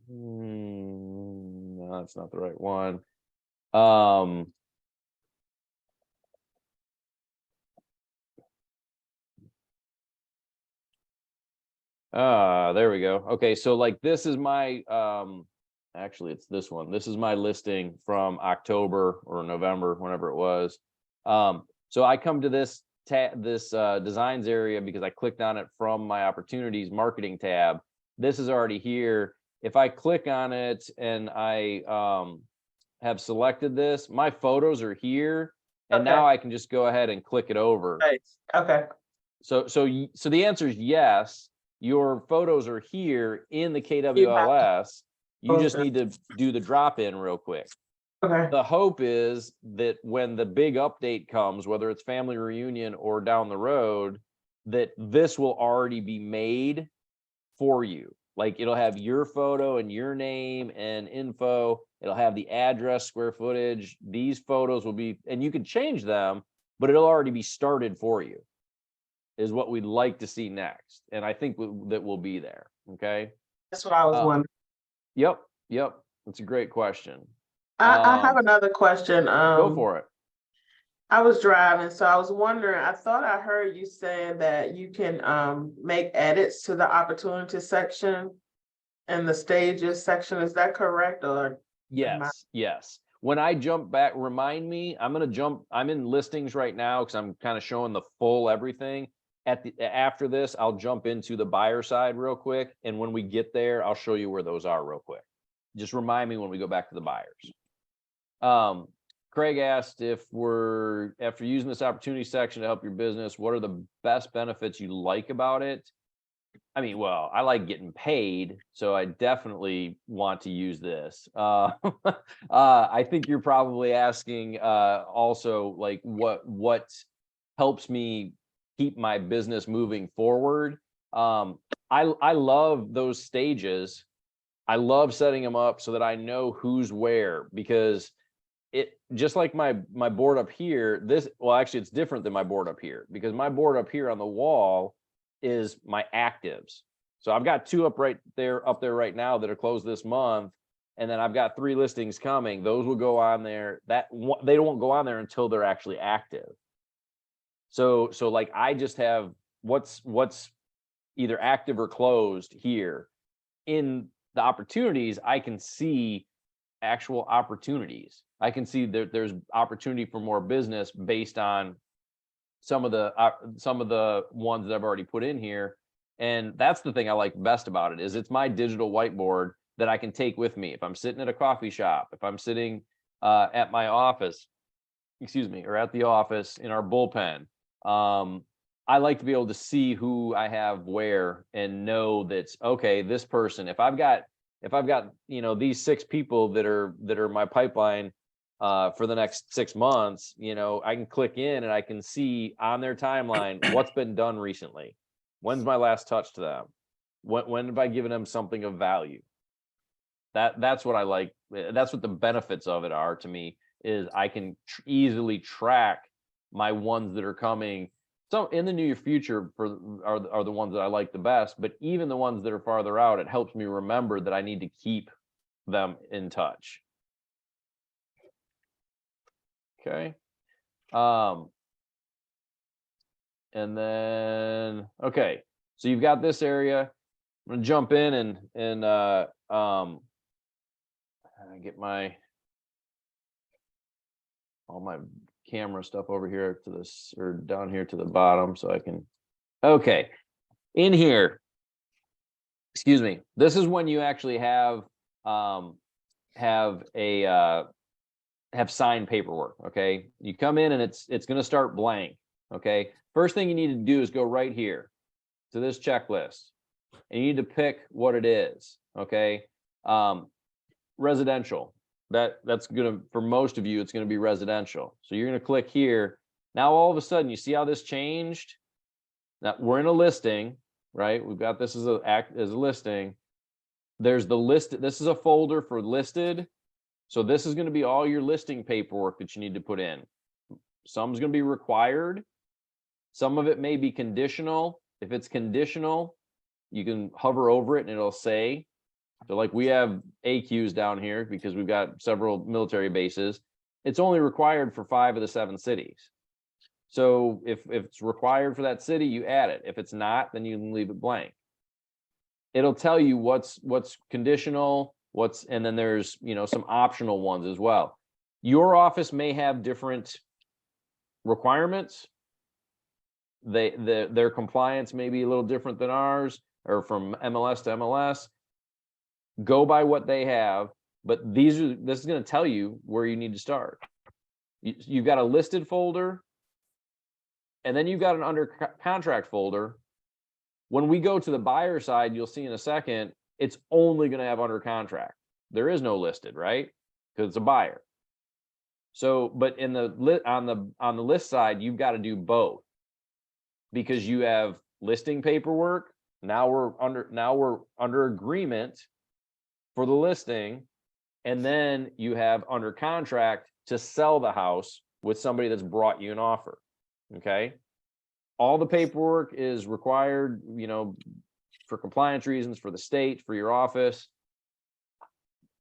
No, that's not the right one. There we go. Okay, so like this is my actually it's this one. This is my listing from October or November, whenever it was. So I come to this designs area because I clicked on it from my opportunities marketing tab. This is already here. If I click on it and I have selected this, my photos are here, and Okay. now I can just go ahead and click it over. Right. Okay. So the answer is yes. Your photos are here in the KWLS. You just Okay. need to do the drop in real quick. Okay. The hope is that when the big update comes, whether it's family reunion or down the road, that this will already be made for you. Like it'll have your photo and your name and info. It'll have the address, square footage. These photos will be, and you can change them, but it'll already be started for you, is what we'd like to see next. And I think that will be there. Okay. That's what I was wondering. Yep. That's a great question. I have another question. Go for it. I was driving, so I was wondering, I thought I heard you saying that you can make edits to the opportunity section and the stages section. Is that correct? Or Yes. When I jump back, remind me, I'm in listings right now because I'm kind of showing the full everything. After this, I'll jump into the buyer side real quick. And when we get there, I'll show you where those are real quick. Just remind me when we go back to the buyers. Craig asked if after using this opportunity section to help your business, what are the best benefits you like about it? I mean, well, I like getting paid, so I definitely want to use this. I think you're probably asking also like what helps me keep my business moving forward. I love those stages. I love setting them up so that I know who's where, because it just like my board up here, actually it's different than my board up here, because my board up here on the wall is my actives. So I've got 2 up there right now that are closed this month, and then I've got 3 listings coming. Those will go on there. They won't go on there until they're actually active. So like I just have what's either active or closed here. In the opportunities, I can see actual opportunities. I can see that there's opportunity for more business based on some of the ones that I've already put in here. And that's the thing I like best about it, is it's my digital whiteboard that I can take with me. If I'm sitting at a coffee shop, if I'm sitting at my office, or at the office in our bullpen, I like to be able to see who I have where and know that's okay. This person, if I've got these 6 people that are my pipeline for the next 6 months, I can click in and I can see on their timeline what's been done recently. When's my last touch to them? When have I given them something of value? That's what I like. That's what the benefits of it are to me, is I can easily track my ones that are coming. So in the near future are the ones that I like the best, but even the ones that are farther out, it helps me remember that I need to keep them in touch. Okay. And then, okay, so you've got this area. I'm gonna jump in and get all my camera stuff over here to this, or down here to the bottom, so I can, okay, in here, excuse me, this is when you actually have signed paperwork. Okay, you come in and it's going to start blank. Okay, first thing you need to do is go right here to this checklist, and you need to pick what it is. Okay, residential. That's gonna, for most of you, it's gonna be residential. So you're gonna click here. Now all of a sudden, you see how this changed? Now we're in a listing, right? We've got this as a listing. There's the list. This is a folder for listed. So this is going to be all your listing paperwork that you need to put in. Some's going to be required. Some of it may be conditional. If it's conditional, you can hover over it and it'll say. So like we have AQs down here because we've got several military bases. It's only required for 5 of the 7 cities. So if it's required for that city, you add it. If it's not, then you can leave it blank. It'll tell you what's conditional, and then there's, you know, some optional ones as well. Your office may have different requirements. Their compliance may be a little different than ours, or from MLS to MLS. Go by what they have, but this is going to tell you where you need to start. You've got a listed folder, and then you've got an under contract folder. When we go to the buyer side, you'll see in a second, it's only going to have under contract. There is no listed, right? Because it's a buyer. So, but in the on the list side, you've got to do both, because you have listing paperwork. Now we're under agreement for the listing, and then you have under contract to sell the house with somebody that's brought you an offer. Okay, all the paperwork is required, you know, for compliance reasons, for the state, for your office.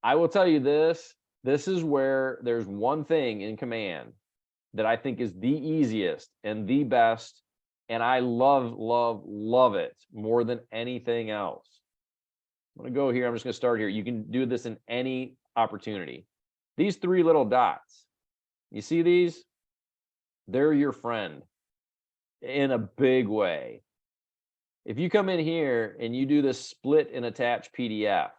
I will tell you this is where there's one thing in Command that I think is the easiest and the best, and I love it more than anything else. I'm going to go here. I'm just going to start here. You can do this in any opportunity. These 3 little dots, you see these? They're your friend in a big way. If you come in here and you do this split and attach PDF,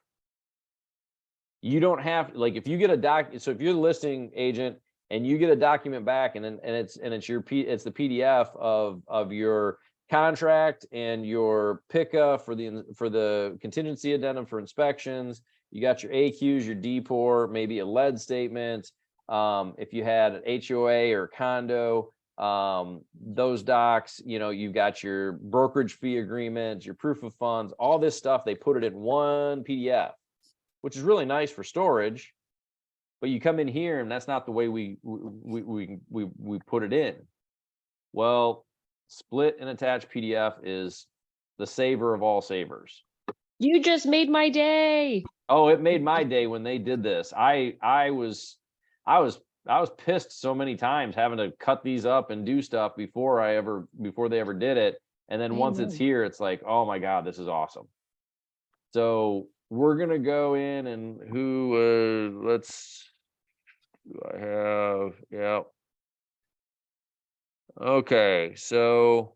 you don't have, like, if you get a so if you're the listing agent and you get a document back, and it's the PDF of your contract and your PICA for the contingency addendum for inspections. You got your AQs, your DPOR, maybe a lead statement. If you had an HOA or condo, those docs, you know, you've got your brokerage fee agreements, your proof of funds, all this stuff. They put it in one PDF, which is really nice for storage. But you come in here and that's not the way we put it in. Well, split and attach PDF is the saver of all savers. You just made my day. Oh, it made my day when they did this. I was pissed so many times having to cut these up and do stuff before they ever did it. And then once it's here, it's like, oh my God, this is awesome. So we're gonna go in and do I have? Yeah. Okay, so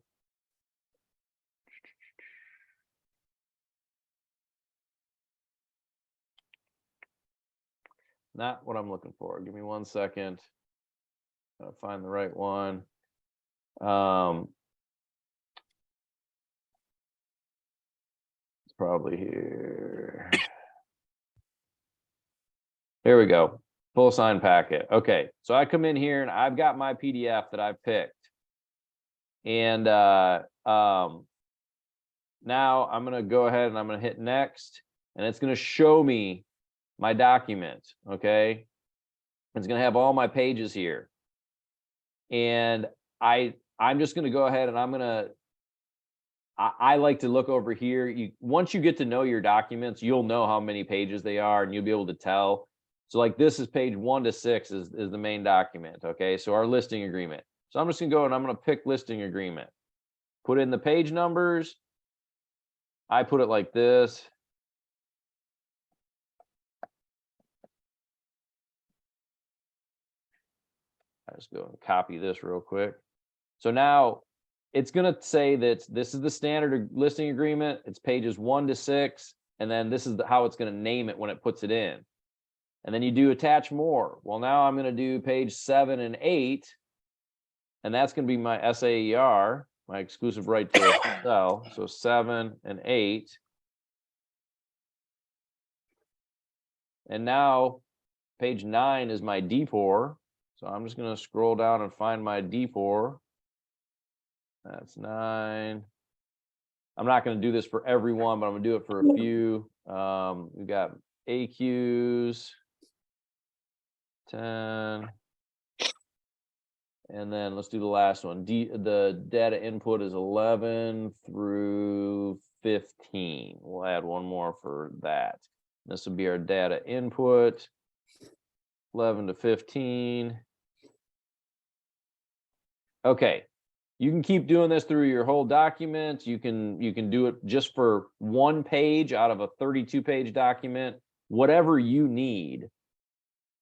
not what I'm looking for. Give me 1 second. I'll find the right one. It's probably here. Here we go. Full sign packet. Okay, so I come in here and I've got my PDF that I've picked. And now I'm going to go ahead and I'm going to hit next, and it's going to show me my document. Okay. It's going to have all my pages here. And I'm just going to go ahead and I like to look over here. Once you get to know your documents, you'll know how many pages they are and you'll be able to tell. So like this is page 1 to 6 is the main document. Okay. So our listing agreement. So I'm just going to go and I'm going to pick listing agreement, put in the page numbers. I put it like this. I just go and copy this real quick. So now it's gonna say that this is the standard listing agreement. It's pages 1 to 6, and then this is how it's gonna name it when it puts it in. And then you do attach more. Well, now I'm gonna do page 7 and 8, and that's gonna be my SAER, my exclusive right to sell. So 7 and 8. And now page 9 is my D4. So I'm just gonna scroll down and find my D4. That's 9. I'm not going to do this for everyone, but I'm going to do it for a few. We've got AQs, 10. And then let's do the last one. The data input is 11 through 15. We'll add one more for that. This will be our data input, 11 to 15. Okay. You can keep doing this through your whole document. You can do it just for one page out of a 32-page document, whatever you need.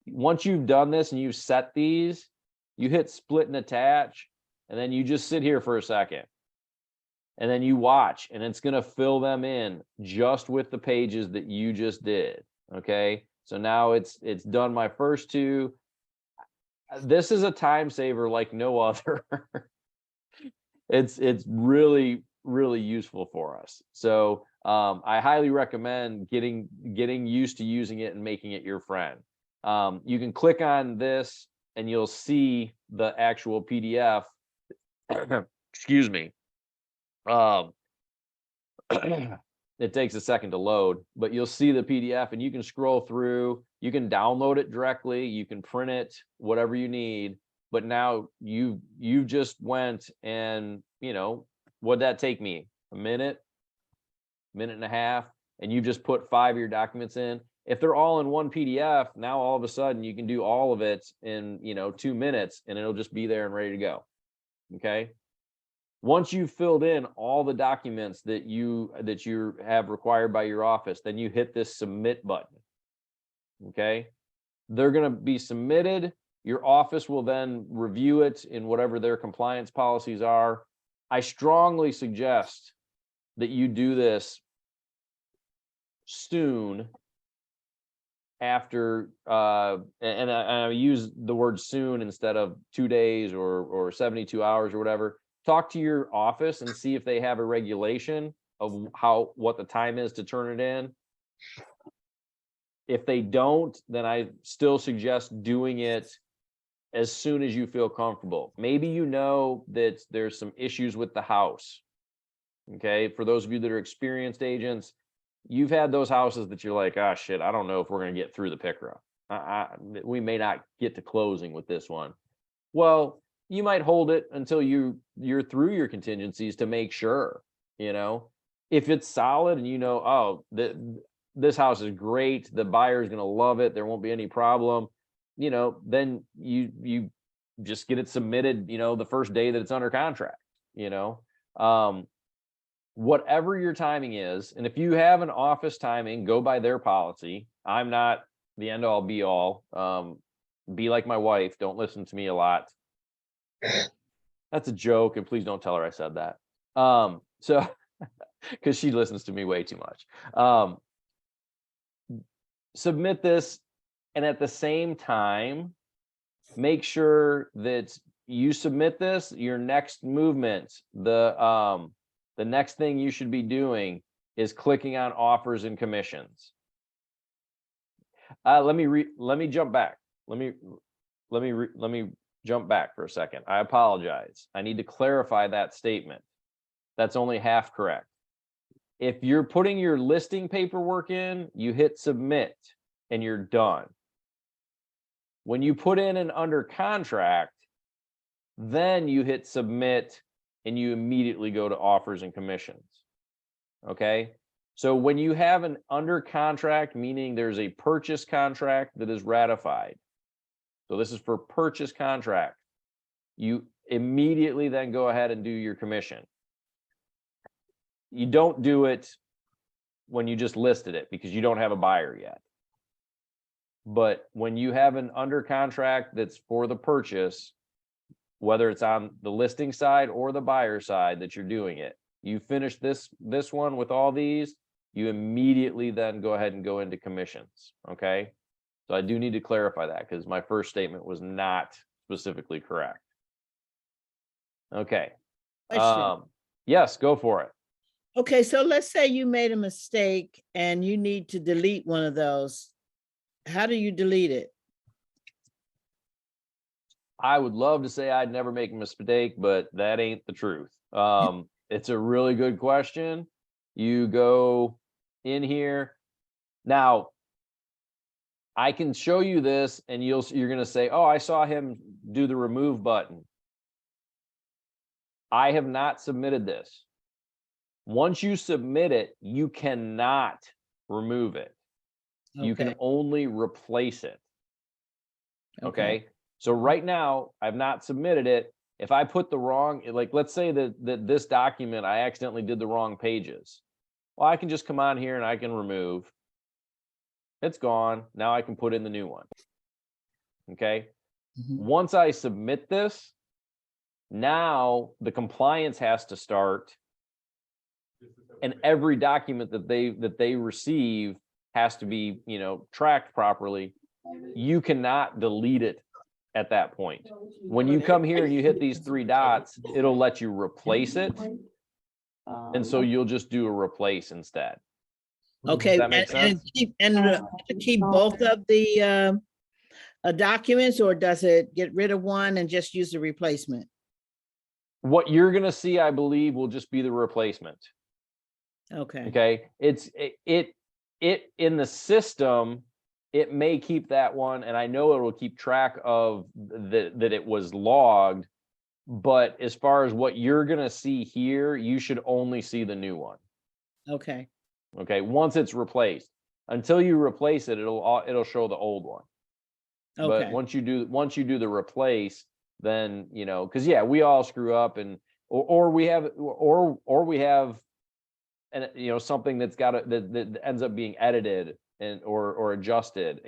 Once you've done this and you've set these, you hit split and attach, and then you just sit here for a second. And then you watch, and it's going to fill them in just with the pages that you just did. Okay. So now it's done my first 2. This is a time saver like no other. It's really, really useful for us. So I highly recommend getting used to using it and making it your friend. You can click on this and you'll see the actual PDF. Excuse me. It takes a second to load, but you'll see the PDF and you can scroll through. You can download it directly. You can print it, whatever you need. But now you just went and, what'd that take me? A minute and a half, and you just put 5 of your documents in. If they're all in one PDF, now all of a sudden you can do all of it in, 2 minutes, and it'll just be there and ready to go. Okay. Once you've filled in all the documents that you have required by your office, then you hit this submit button. Okay. They're going to be submitted. Your office will then review it in whatever their compliance policies are. I strongly suggest that you do this soon after, and I use the word soon instead of 2 days or 72 hours or whatever. Talk to your office and see if they have a regulation of what the time is to turn it in. If they don't, then I still suggest doing it as soon as you feel comfortable. Maybe that there's some issues with the house. Okay, for those of you that are experienced agents, you've had those houses that you're like, ah, shit, I don't know if we're going to get through the PICRA. We may not get to closing with this one. Well, you might hold it until you're through your contingencies to make sure. If it's solid and this house is great, the buyer is going to love it, there won't be any problem, then you just get it submitted, the first day that it's under contract. Whatever your timing is, and if you have an office timing, go by their policy. I'm not the end all be all. Be like my wife, don't listen to me a lot. That's a joke, and please don't tell her I said that. So because she listens to me way too much. Submit this, and at the same time, make sure that you submit this. Your next movement, the next thing you should be doing is clicking on offers and commissions. Let me jump back. Let me jump back for a second. I apologize. I need to clarify that statement. That's only half correct. If you're putting your listing paperwork in, you hit submit and you're done. When you put in an under contract, then you hit submit and you immediately go to offers and commissions. Okay. So when you have an under contract, meaning there's a purchase contract that is ratified. So this is for purchase contract. You immediately then go ahead and do your commission. You don't do it when you just listed it because you don't have a buyer yet. But when you have an under contract that's for the purchase, whether it's on the listing side or the buyer side that you're doing it. You finish this one with all these, you immediately then go ahead and go into commissions, okay? So I do need to clarify that because my first statement was not specifically correct. Okay. Question. Yes, go for it. Okay, so let's say you made a mistake and you need to delete one of those. How do you delete it? I would love to say I'd never make a mistake, but that ain't the truth. It's a really good question. You go in here. Now, I can show you this and you're going to say, oh, I saw him do the remove button. I have not submitted this. Once you submit it, you cannot remove it. You can Okay. only replace it. Okay. So right now, I've not submitted it. If I put the wrong, like, let's say that this document, I accidentally did the wrong pages. Well, I can just come on here and I can remove. It's gone. Now I can put in the new one. Okay. Mhm. Once I submit this, now the compliance has to start. And every document that they receive has to be, tracked properly. You cannot delete it at that point. When you come here and you hit these three dots, it'll let you replace it. And so you'll just do a replace instead. Okay, that make and sense? to keep both of the documents, or does it get rid of one and just use the replacement? What you're going to see, I believe, will just be the replacement. Okay, Okay. It in the system, it may keep that one, and I know it will keep track of that it was logged. But as far as what you're going to see here, you should only see the new one. okay, Okay. Once it's replaced, until you replace it, it'll show the old one. But okay, once you do the replace, then, because yeah, we all screw up, and or we have and something that's that ends up being edited and or adjusted,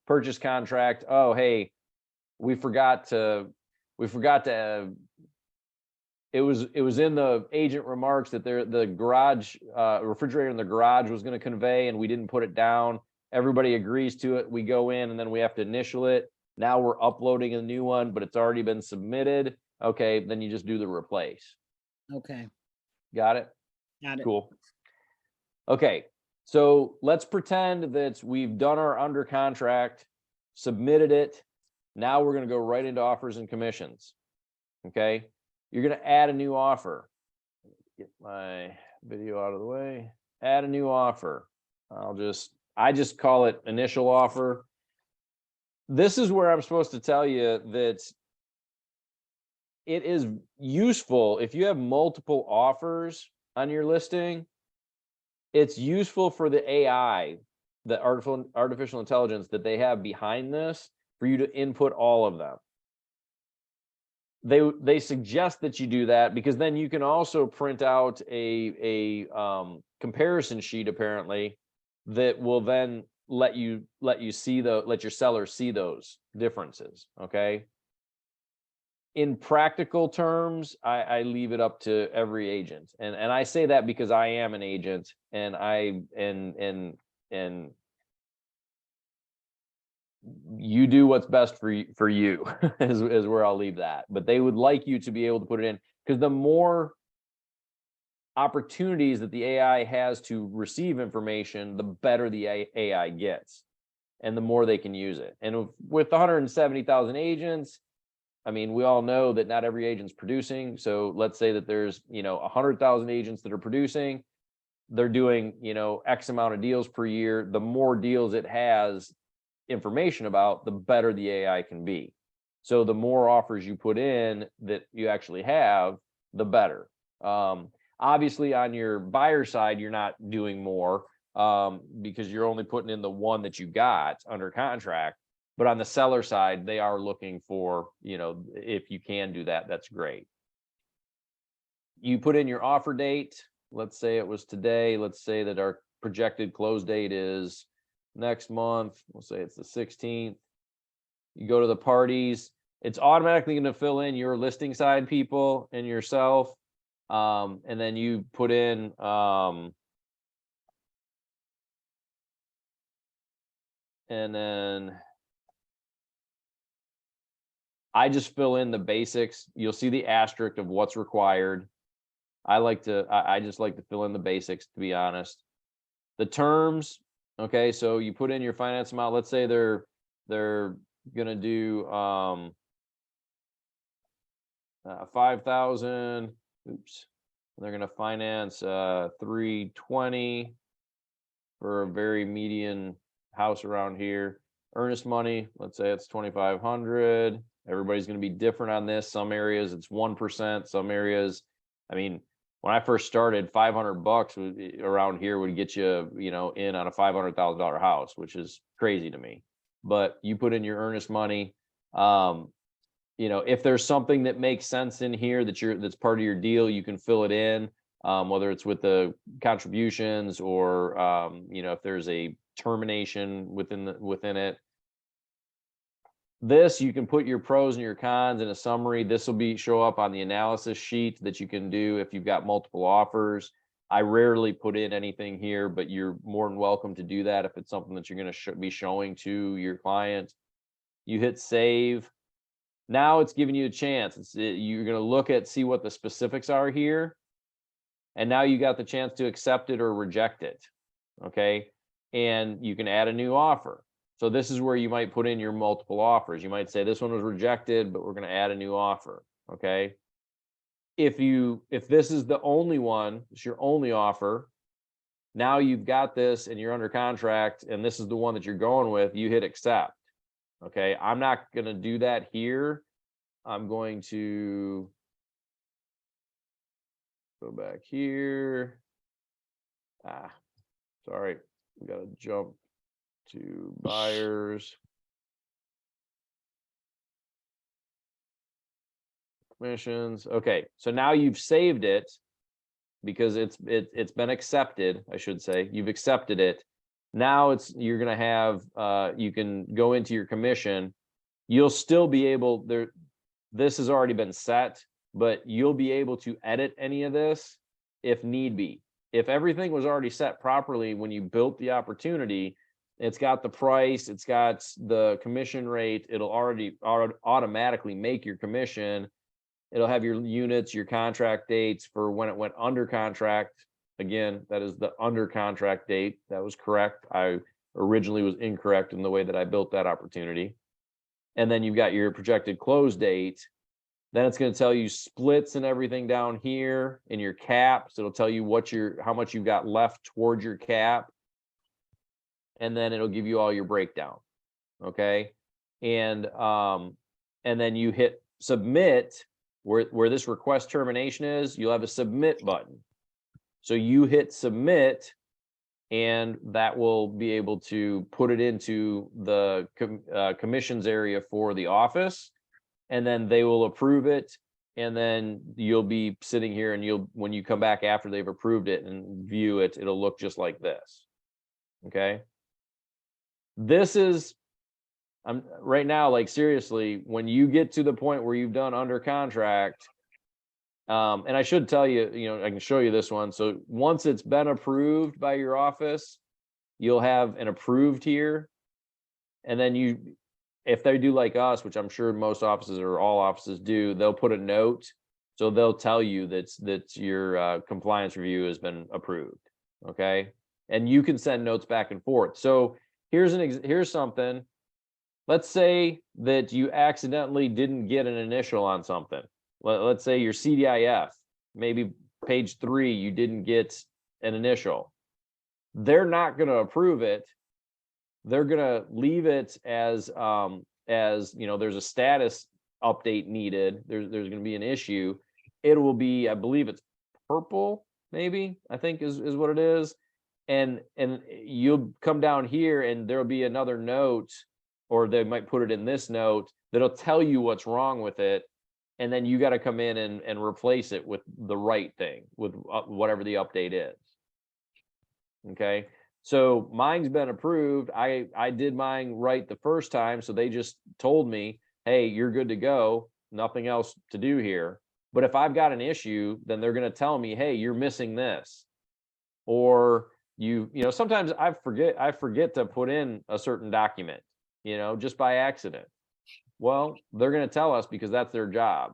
purchase contract. Oh, hey, we forgot to it was in the agent remarks that the garage refrigerator in the garage was going to convey, and we didn't put it down. Everybody agrees to it. We go in and then we have to initial it. Now we're uploading a new one, but it's already been submitted. Okay, then you just do the replace. okay, Got it? got it. Cool. Okay, so let's pretend that we've done our under contract, submitted it. Now we're going to go right into offers and commissions. Okay, you're going to add a new offer. Get my video out of the way. Add a new offer. I just call it initial offer. This is where I'm supposed to tell you that it is useful if you have multiple offers on your listing. It's useful for the AI, the artificial intelligence that they have behind this, for you to input all of them. They suggest that you do that because then you can also print out a comparison sheet, apparently, that will then let your sellers see those differences. Okay. In practical terms, I leave it up to every agent, and I say that because I am an agent, and you do what's best for you is where I'll leave that. But they would like you to be able to put it in, because the more opportunities that the AI has to receive information, the better the AI gets, and the more they can use it. And with 170,000 agents, I mean, we all know that not every agent's producing. So let's say that there's 100,000 agents that are producing. They're doing X amount of deals per year. The more deals it has information about, the better the AI can be. So the more offers you put in that you actually have, the better. Obviously, on your buyer side, you're not doing more because you're only putting in the one that you got under contract. But on the seller side, they are looking for, if you can do that, that's great. You put in your offer date. Let's say it was today. Let's say that our projected close date is next month. We'll say it's the 16th. You go to the parties. it's automatically going to fill in your listing side people and yourself. And then you put in, and then I just fill in the basics. You'll see the asterisk of what's required. I just like to fill in the basics, to be honest. The terms, okay, so you put in your finance amount. Let's say they're gonna do 5,000. Oops, they're gonna finance 320 for a very median house around here. Earnest money, let's say it's 2,500. Everybody's going to be different on this. Some areas it's 1%. Some areas, I mean, when I first started, $500 around here would get you, you know, in on a $500,000 house, which is crazy to me. But you put in your earnest money. You know, if there's something that makes sense in here that's part of your deal, you can fill it in. Whether it's with the contributions or you know, if there's a termination within it. This, you can put your pros and your cons in a summary. This will show up on the analysis sheet that you can do if you've got multiple offers. I rarely put in anything here, but you're more than welcome to do that if it's something that you're going to be showing to your client. You hit save. Now it's giving you a chance. You're going to see what the specifics are here. And now you got the chance to accept it or reject it. Okay. And you can add a new offer. So this is where you might put in your multiple offers. You might say this one was rejected, but we're going to add a new offer. Okay. If this is the only one, it's your only offer. Now you've got this and you're under contract and this is the one that you're going with, you hit accept. Okay. I'm not going to do that here. I'm going to go back here. Sorry. We got to jump to buyers. Commissions. Okay. So now you've saved it because it's been accepted, I should say. You've accepted it. Now you're going to have, you can go into your commission. You'll still be able this has already been set, but you'll be able to edit any of this if need be. If everything was already set properly when you built the opportunity, it's got the price, it's got the commission rate, it'll already automatically make your commission. It'll have your units, your contract dates for when it went under contract. Again, that is the under contract date. That was correct. I originally was incorrect in the way that I built that opportunity. And then you've got your projected close date. Then it's going to tell you splits and everything down here in your caps. It'll tell you how much you've got left towards your cap. And then it'll give you all your breakdown. Okay. And then you hit submit where this request termination is, you'll have a submit button. So you hit submit and that will be able to put it into the commissions area for the office. And then they will approve it. And then you'll be sitting here and when you come back after they've approved it and view it, it'll look just like this. Okay. This is, I'm right now, like seriously, when you get to the point where you've done under contract, and I should tell you, I can show you this one. So once it's been approved by your office, you'll have an approved here. And then if they do like us, which I'm sure most offices or all offices do, they'll put a note. So they'll tell you that your compliance review has been approved. Okay. And you can send notes back and forth. So here's something. Let's say that you accidentally didn't get an initial on something. Let's say your CDIF, maybe page 3, you didn't get an initial. They're not going to approve it. They're going to leave it as there's a status update needed. There's going to be an issue. It will be, I believe it's purple, maybe, I think is what it is. And you'll come down here and there'll be another note, or they might put it in this note that'll tell you what's wrong with it. And then you got to come in and replace it with the right thing, with whatever the update is. Okay. So mine's been approved. I did mine right the first time. So they just told me, hey, you're good to go. Nothing else to do here. But if I've got an issue, then they're going to tell me, hey, you're missing this. Or sometimes I forget to put in a certain document, just by accident. Well, they're going to tell us because that's their job.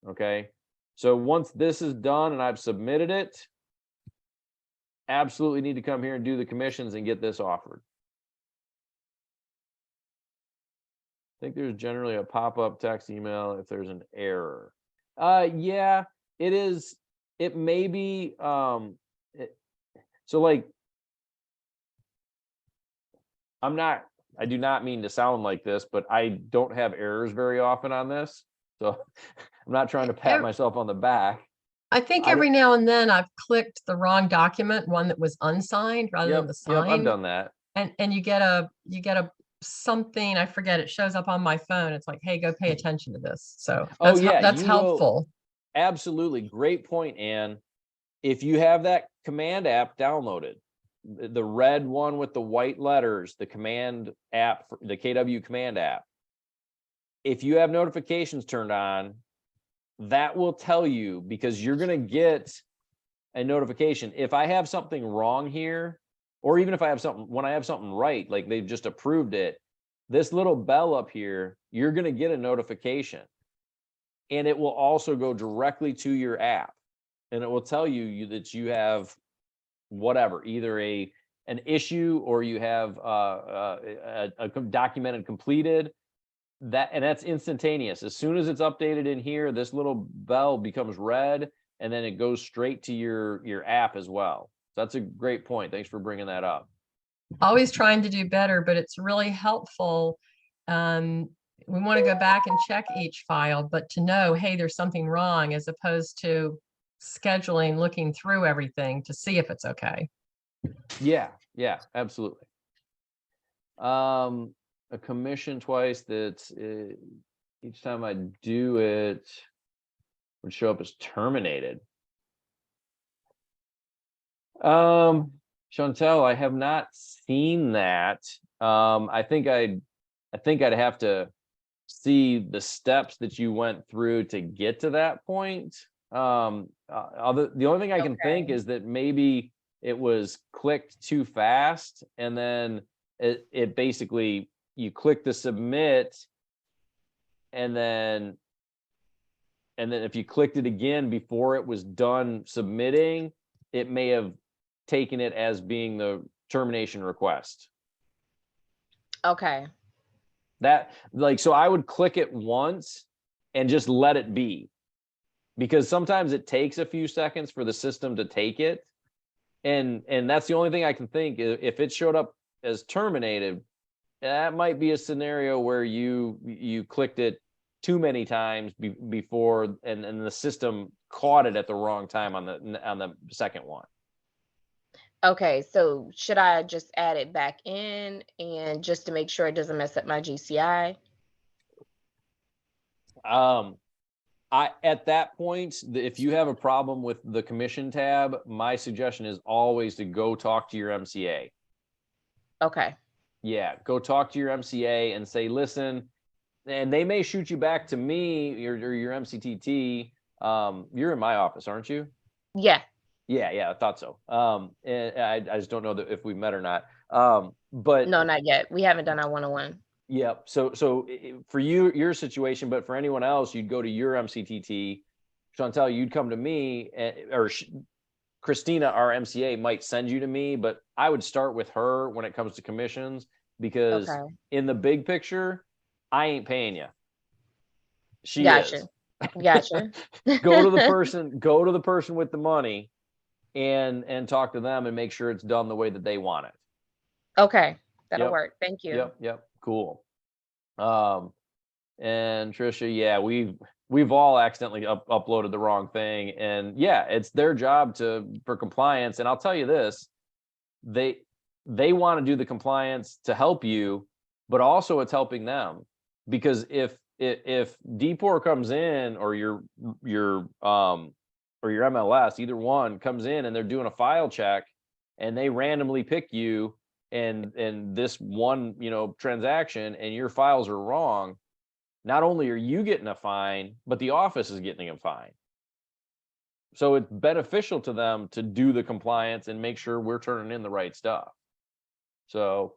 Okay. So once this is done and I've submitted it, absolutely need to come here and do the commissions and get this offered. I think there's generally a pop-up text email if there's an error. Yeah, it is. It may be, so like, I do not mean to sound like this, but I don't have errors very often on this. So I'm not trying to pat Ev- myself on the back. I think I every now and then I've clicked the wrong document, one that was unsigned rather than Yep, the yep, I've signed. done that. And you get a something, I forget, it shows up on my phone. It's like, hey, go pay attention to this. So Oh, that's yeah, that's you will- helpful. Absolutely. Great point, Ann. If you have that command app downloaded, the red one with the white letters, the command app, the KW command app, if you have notifications turned on, that will tell you, because you're going to get a notification. If I have something wrong here, or even if I have something, when I have something right, like they've just approved it, this little bell up here, you're going to get a notification. And it will also go directly to your app. And it will tell you that you have whatever, either an issue or you have a documented completed. That's instantaneous. As soon as it's updated in here, this little bell becomes red, and then it goes straight to your app as well. So that's a great point. Thanks for bringing that up. Always trying to do better, but it's really helpful. We want to go back and check each file, but to know, hey, there's something wrong, as opposed to scheduling, looking through everything to see if it's okay. Yeah, absolutely. A commission twice that each time I do it would show up as terminated. Chantel, I have not seen that. I think I'd have to see the steps that you went through to get to that point. The only thing I can think is that maybe it was clicked too fast, and then it basically, you click the submit, and then if you clicked it again before it was done submitting, it may have taken it as being the termination request. Okay. So I would click it once and just let it be, because sometimes it takes a few seconds for the system to take it. And that's the only thing I can think. If it showed up as terminated, that might be a scenario where you clicked it too many times before, and the system caught it at the wrong time on the second one. Okay, so should I just add it back in, and just to make sure it doesn't mess up my GCI? At that point, if you have a problem with the commission tab, my suggestion is always to go talk to your MCA. Okay. Yeah, go talk to your MCA and say, listen, and they may shoot you back to me or your MCTT. You're in my office, aren't you? Yeah. Yeah, I thought so. And I just don't know if we met or not. But No, not yet. We haven't done our one-on-one. Yep. So for your situation, but for anyone else, you'd go to your MCTT. Chantel, you'd come to me, or Christina, our MCA, might send you to me, but I would start with her when it comes to commissions, because Okay. in the big picture, I ain't paying you. She Gotcha. is. Gotcha. Go to the person with the money and talk to them and make sure it's done the way that they want it. Okay. That'll Yep. work. Thank you. Yep. Cool. And Trisha, yeah, we've all accidentally uploaded the wrong thing, and yeah, it's their job for compliance. And I'll tell you this, they want to do the compliance to help you, but also it's helping them, because if DPOR comes in, or your MLS, either one comes in and they're doing a file check and they randomly pick you and this one, transaction, and your files are wrong, not only are you getting a fine, but the office is getting a fine. So it's beneficial to them to do the compliance and make sure we're turning in the right stuff. So,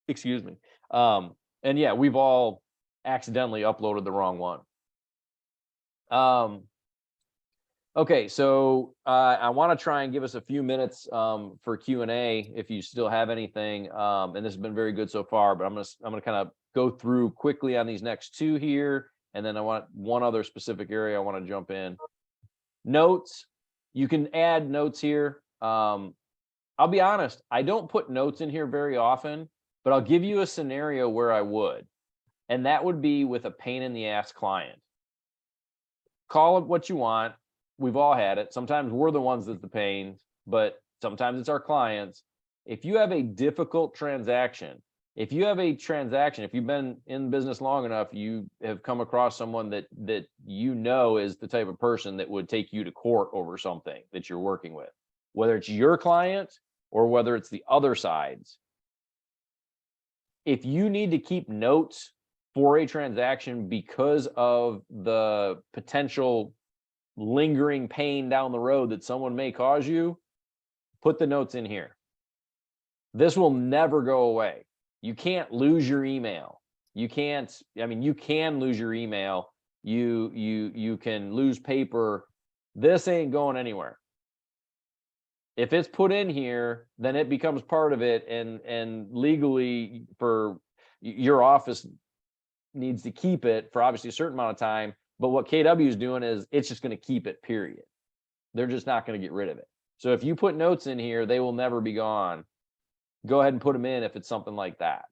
excuse me. And yeah, we've all accidentally uploaded the wrong one. Okay, so I want to try and give us a few minutes for Q&A if you still have anything. And this has been very good so far, but I'm gonna kind of go through quickly on these next two here, and then I want one other specific area I want to jump in. Notes, you can add notes here. I'll be honest, I don't put notes in here very often, but I'll give you a scenario where I would, and that would be with a pain in the ass client. Call it what you want. We've all had it. Sometimes we're the ones that's the pain, but sometimes it's our clients. If you have a difficult transaction, if you've been in business long enough, you have come across someone that you know is the type of person that would take you to court over something that you're working with, whether it's your client or whether it's the other side's. If you need to keep notes for a transaction because of the potential lingering pain down the road that someone may cause you, put the notes in here. This will never go away. You can't lose your email. You can lose your email. You can lose paper. This ain't going anywhere. If it's put in here, then it becomes part of it, and legally for your office needs to keep it for obviously a certain amount of time. But what KW is doing is it's just going to keep it, period. They're just not going to get rid of it. So if you put notes in here, they will never be gone. Go ahead and put them in if it's something like that.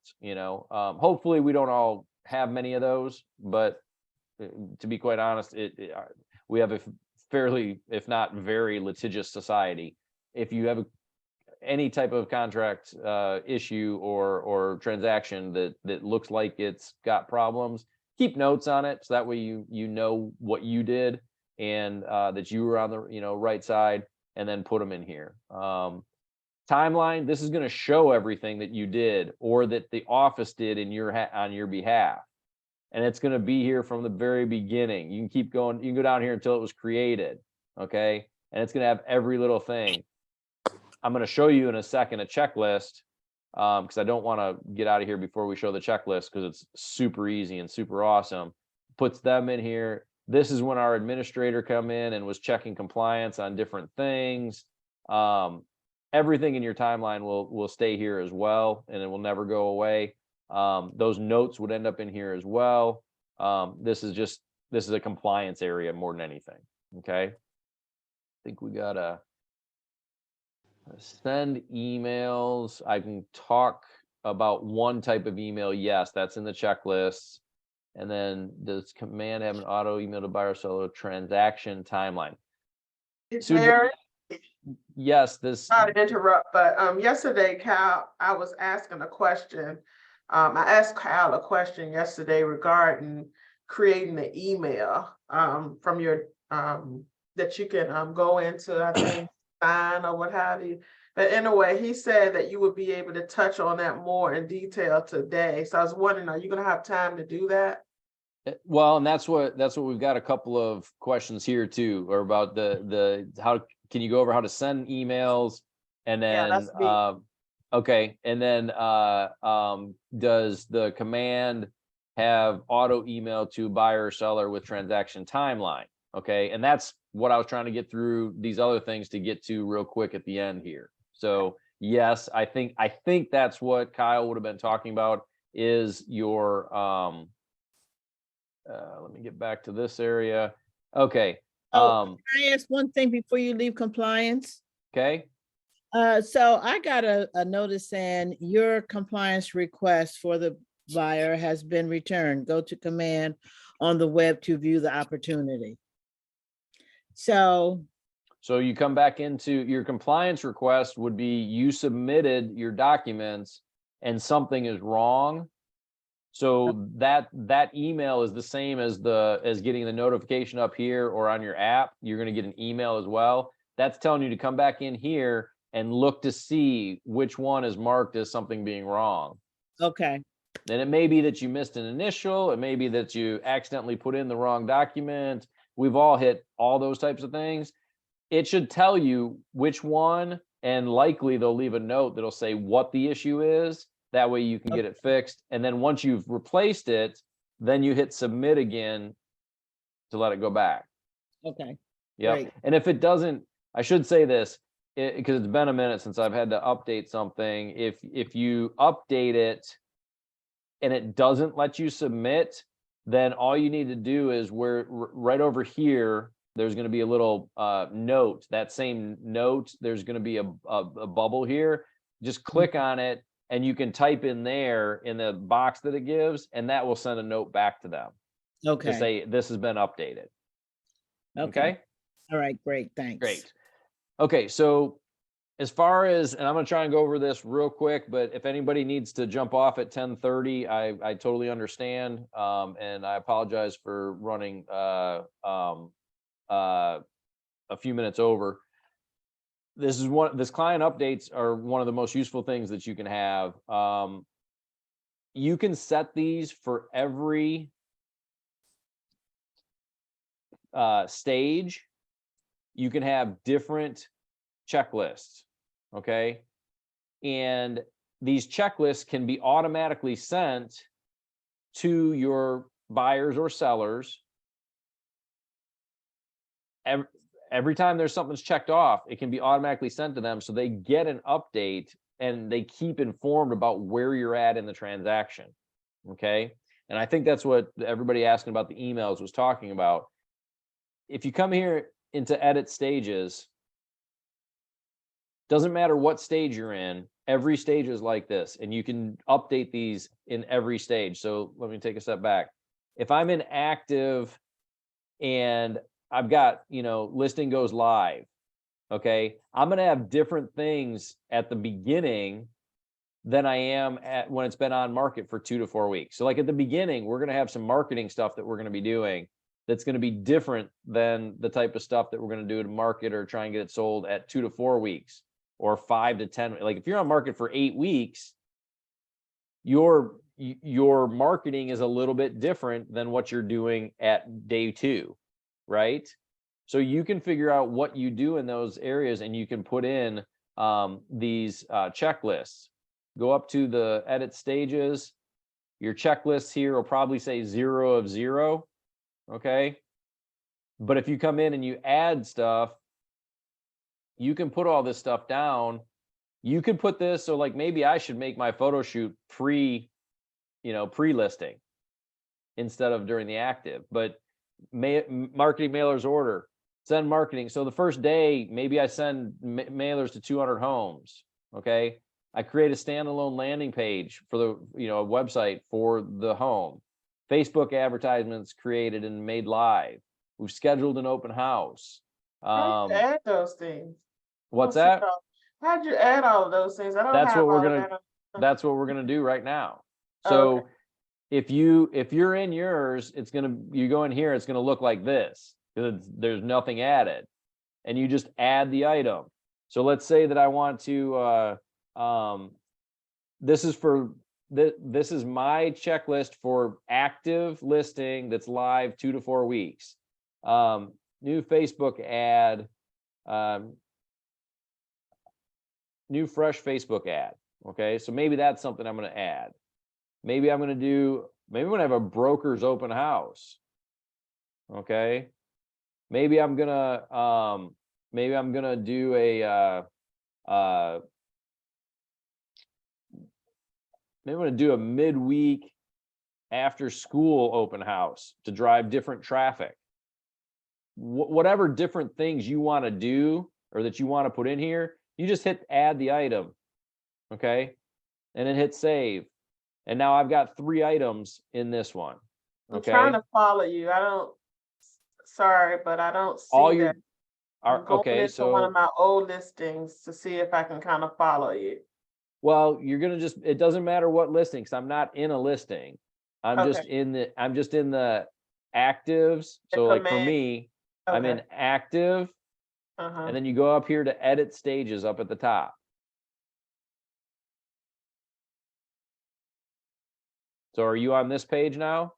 Hopefully we don't all have many of those, but to be quite honest, we have a fairly, if not very litigious society. If you have any type of contract issue or transaction that looks like it's got problems, keep notes on it, so that way you know what you did and that you were on the right side, and then put them in here. Timeline, this is going to show everything that you did or that the office did on your behalf, and it's going to be here from the very beginning. You can keep going. You can go down here until it was created, okay? And it's going to have every little thing. I'm going to show you in a second a checklist, because I don't want to get out of here before we show the checklist, because it's super easy and super awesome. Puts them in here. This is when our administrator come in and was checking compliance on different things. Everything in your timeline will stay here as well, and it will never go away. Those notes would end up in here as well. This is a compliance area more than anything. Okay. I think we gotta send emails. I can talk about one type of email. Yes, that's in the checklist. And then does command have an auto email to buyer seller transaction timeline? Mary, Yes, this. not to interrupt, but yesterday, Cal, I was asking a question. I asked Kyle a question yesterday regarding creating the email from your that you can go into, I think, sign or what have you. But anyway, he said that you would be able to touch on that more in detail today. So I was wondering, are you going to have time to do that? Well, and that's what we've got a couple of questions here too, or about the how can you go over how to send emails, and then that's me. okay, and then does the command have auto email to buyer or seller with transaction timeline? Okay, and that's what I was trying to get through these other things to get to real quick at the end here. So yes, I think that's what Kyle would have been talking about, is your let me get back to this area. Okay. Can I ask one thing before you leave compliance? Okay. So I got a notice saying your compliance request for the buyer has been returned. Go to command on the web to view the opportunity. So you come back into your compliance request would be you submitted your documents and something is wrong. So that email is the same as getting the notification up here or on your app. You're going to get an email as well. That's telling you to come back in here and look to see which one is marked as something being wrong. okay. And it may be that you missed an initial, it may be that you accidentally put in the wrong document. We've all hit all those types of things. It should tell you which one, and likely they'll leave a note that'll say what the issue is. That way you can get it fixed. And then once you've replaced it, then you hit submit again to let it go back. Okay, Yep. Great. And if it doesn't, I should say this, because it's been a minute since I've had to update something. If you update it and it doesn't let you submit, then all you need to do is right over here, there's going to be a little note. That same note, there's going to be a bubble here. Just click on it, and you can type in there in the box that it gives, and that will send a note back to them to okay, say this has been updated. okay. Okay. All right, great, thanks. Great. Okay, so as far as, and I'm gonna try and go over this real quick, but if anybody needs to jump off at 10:30, I totally understand. And I apologize for running a few minutes over. This client updates are one of the most useful things that you can have. You can set these for every stage. You can have different checklists, okay? And these checklists can be automatically sent to your buyers or sellers. Every time there's something's checked off, it can be automatically sent to them, so they get an update and they keep informed about where you're at in the transaction, okay? And I think that's what everybody asking about the emails was talking about. If you come here into edit stages, doesn't matter what stage you're in, every stage is like this, and you can update these in every stage. So let me take a step back. If I'm in active and I've got, listing goes live, okay, I'm going to have different things at the beginning than I am at when it's been on market for 2 to 4 weeks. So like at the beginning, we're going to have some marketing stuff that we're going to be doing that's going to be different than the type of stuff that we're going to do to market or try and get it sold at 2 to 4 weeks or 5 to 10. Like if you're on market for 8 weeks, your marketing is a little bit different than what you're doing at day 2, right? So you can figure out what you do in those areas, and you can put in these checklists. Go up to the edit stages. Your checklist here will probably say 0 of 0. Okay. But if you come in and you add stuff, you can put all this stuff down. You could put this, so like maybe I should make my photo shoot pre-listing instead of during the active. But marketing mailers order, send marketing. So the first day, maybe I send mailers to 200 homes. Okay. I create a standalone landing page for the, a website for the home. Facebook advertisements created and made live. We've scheduled an open house. How'd you add those things? What's that? How'd you add all of those things? I don't That's have what we're all of gonna. that. That's what we're gonna do right now. Oh, So okay. if you're in yours, you go in here, it's gonna look like this because there's nothing added, and you just add the item. So let's say that I want to. This is my checklist for active listing that's live 2 to 4 weeks. New Facebook ad, new fresh Facebook ad. Okay, so maybe that's something I'm going to add. Maybe I'm going to have a broker's open house. Okay, maybe I'm gonna do maybe I'm going to do a midweek after school open house to drive different traffic. Whatever different things you want to do or that you want to put in here, you just hit add the item. Okay. And then hit save. And now I've got 3 items in this one. I'm Okay. trying to follow you. Sorry, but I don't see All that. your I'm going okay. into one of So my old listings to see if I can kind of follow you. well, you're gonna it doesn't matter what listing, because I'm not in a listing. I'm Okay. just in the actives. The So like for command. me, I'm in Okay. active, Uh-huh. and then you go up here to edit stages up at the top. So are you on this page now?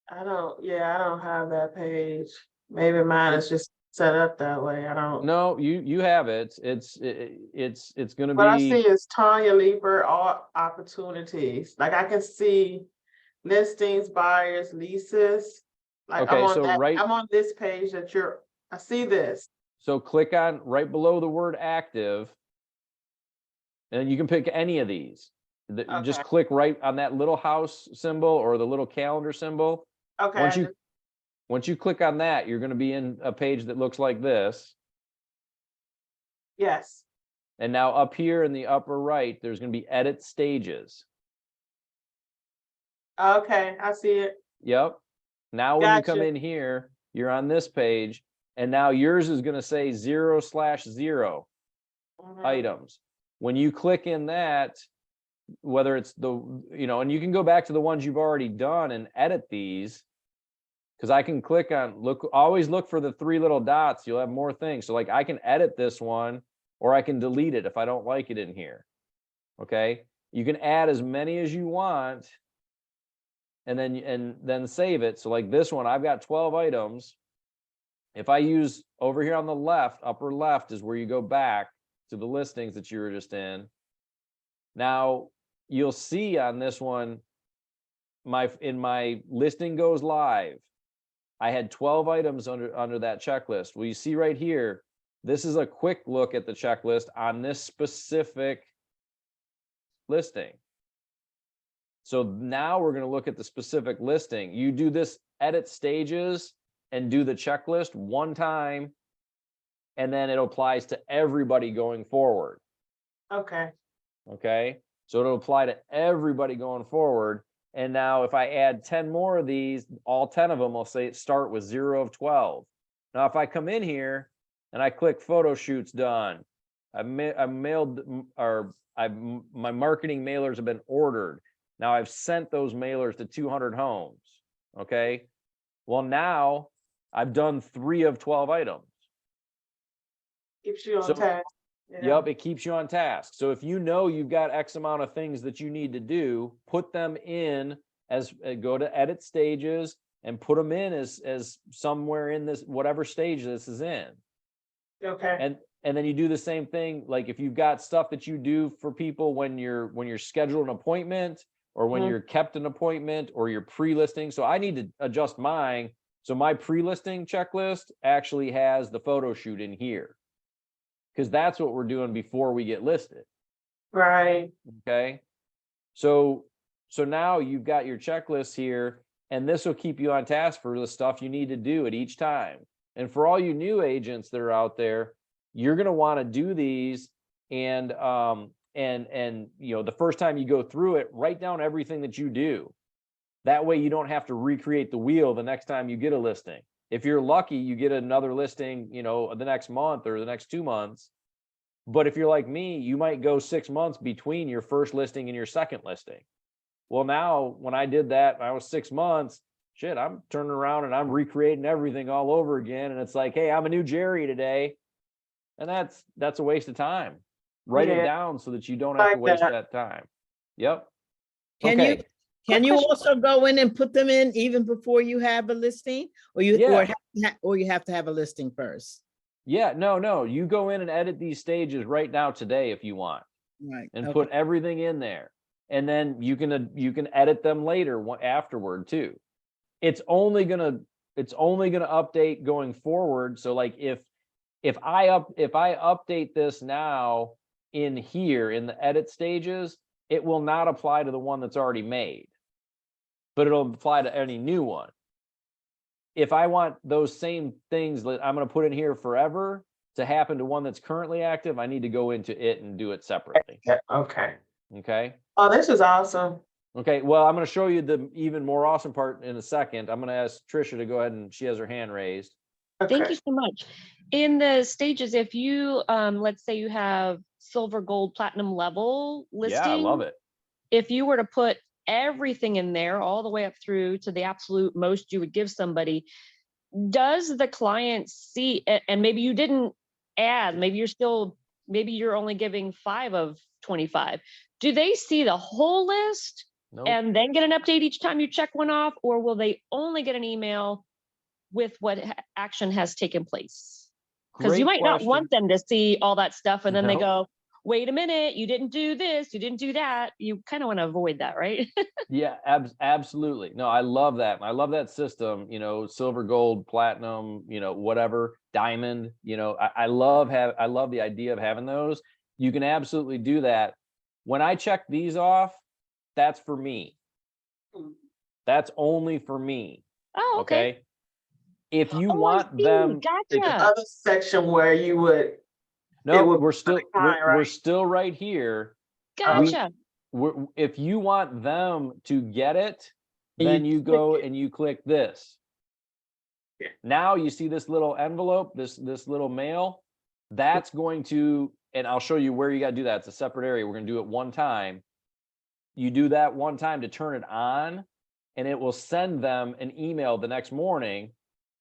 I don't have that page. Maybe mine is just set up that way. I don't. No, you have it. It's gonna What I see be, is Tanya Lieber, all opportunities. Like I can see listings, buyers, leases. Like okay, so I'm on this page that I see this. so click on right below the word active. And you can pick any of these. Just Okay. click right on that little house symbol or the little calendar symbol. Okay. Once you click on that, you're gonna be in a page that looks like this. Yes. And now up here in the upper right, there's gonna be edit stages. Okay, I see it. Yep. Now when you come Gotcha. in here, you're on this page, and now yours is gonna say 0/0 Mhm. items. When you click in that, whether it's and you can go back to the ones you've already done and edit these. Because I can click on, always look for the 3 little dots, you'll have more things. So like I can edit this one, or I can delete it if I don't like it in here. Okay, you can add as many as you want, and then save it. So like this one, I've got 12 items. If I use over here on the left, upper left is where you go back to the listings that you were just in. Now you'll see on this one, in my listing goes live, I had 12 items under that checklist. Well, you see right here, this is a quick look at the checklist on this specific listing. So now we're going to look at the specific listing. You do this edit stages and do the checklist one time, and then it applies to everybody going forward. Okay. Okay, so it'll apply to everybody going forward. And now if I add 10 more of these, all 10 of them will say start with 0 of 12. Now, if I come in here and I click photo shoots done, I mailed, or my marketing mailers have been ordered. Now I've sent those mailers to 200 homes. Okay. Well, now I've done 3 of 12 items. Keeps you on So- task. Yeah. Yep, it keeps you on task. So if you know you've got X amount of things that you need to do, put them in as go to edit stages and put them in as somewhere in this, whatever stage this is in. Okay. And then you do the same thing. Like if you've got stuff that you do for people when you're scheduled an appointment, or when Mhm. you're kept an appointment, or you're pre-listing. So I need to adjust mine. So my pre-listing checklist actually has the photo shoot in here, because that's what we're doing before we get listed. Right. Okay. So now you've got your checklist here, and this will keep you on task for the stuff you need to do at each time. And for all you new agents that are out there, you're going to want to do these, and the first time you go through it, write down everything that you do. That way you don't have to recreate the wheel the next time you get a listing. If you're lucky, you get another listing, the next month or the next 2 months. But if you're like me, you might go 6 months between your first listing and your second listing. Well, now when I did that, I was 6 months, shit, I'm turning around and I'm recreating everything all over again. And it's like, hey, I'm a new Jerry today. And that's a waste of time. Write it Yeah. down so that you don't have to Like waste that. that time. Yep. Can Okay. Can you question. also go in and put them in even before you have a listing? Or you have to have a listing first? Yeah, no, you go in and edit these stages right now today if you want, Right. and okay. put everything in there. And then you can edit them later afterward too. It's only gonna update going forward. So like if I update this now in here in the edit stages, it will not apply to the one that's already made, but it'll apply to any new one. If I want those same things that I'm going to put in here forever to happen to one that's currently active, I need to go into it and do it separately. Yeah, okay. Okay. Oh, this is awesome. Okay. Well, I'm going to show you the even more awesome part in a second. I'm going to ask Trisha to go ahead, and she has her hand raised. Thank Okay. you so much. In the stages, if you, let's say you have silver, gold, platinum level listing. Yeah, I love it. If you were to put everything in there all the way up through to the absolute most you would give somebody, does the client see, and maybe you didn't add, maybe you're only giving 5 of 25. do they see the whole list Nope. and then get an update each time you check one off? Or will they only get an email with what action has taken place? Because you Great might not question. want them to see all that stuff and then they Nope. go, wait a minute, you didn't do this, you didn't do that. You kind of want to avoid that, right? Yeah, absolutely. No, I love that. I love that system, you know, silver, gold, platinum, you know, whatever, diamond, you know, I love the idea of having those. You can absolutely do that. When I check these off, that's for me. That's only for me. Oh, okay. Okay. If you Oh, I want see. them, The Gotcha. other section where you would, no, would we're be still, fine, we're right? still right here. Gotcha. If you want them to get it, You then you click go it. and you click this. Yeah. Now you see this little envelope, this little mail, that's going to, and I'll show you where you got to do that. It's a separate area. We're going to do it one time. You do that one time to turn it on, and it will send them an email the next morning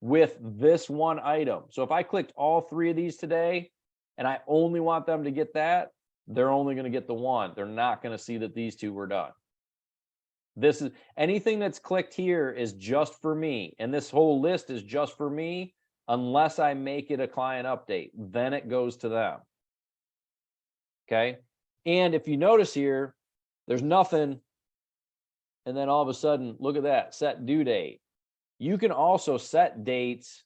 with this one item. So if I clicked all 3 of these today and I only want them to get that, they're only going to get the one. They're not going to see that these 2 were done. This is anything that's clicked here is just for me. And this whole list is just for me unless I make it a client update. Then it goes to them. Okay. And if you notice here, there's nothing. And then all of a sudden, look at that, set due date. You can also set dates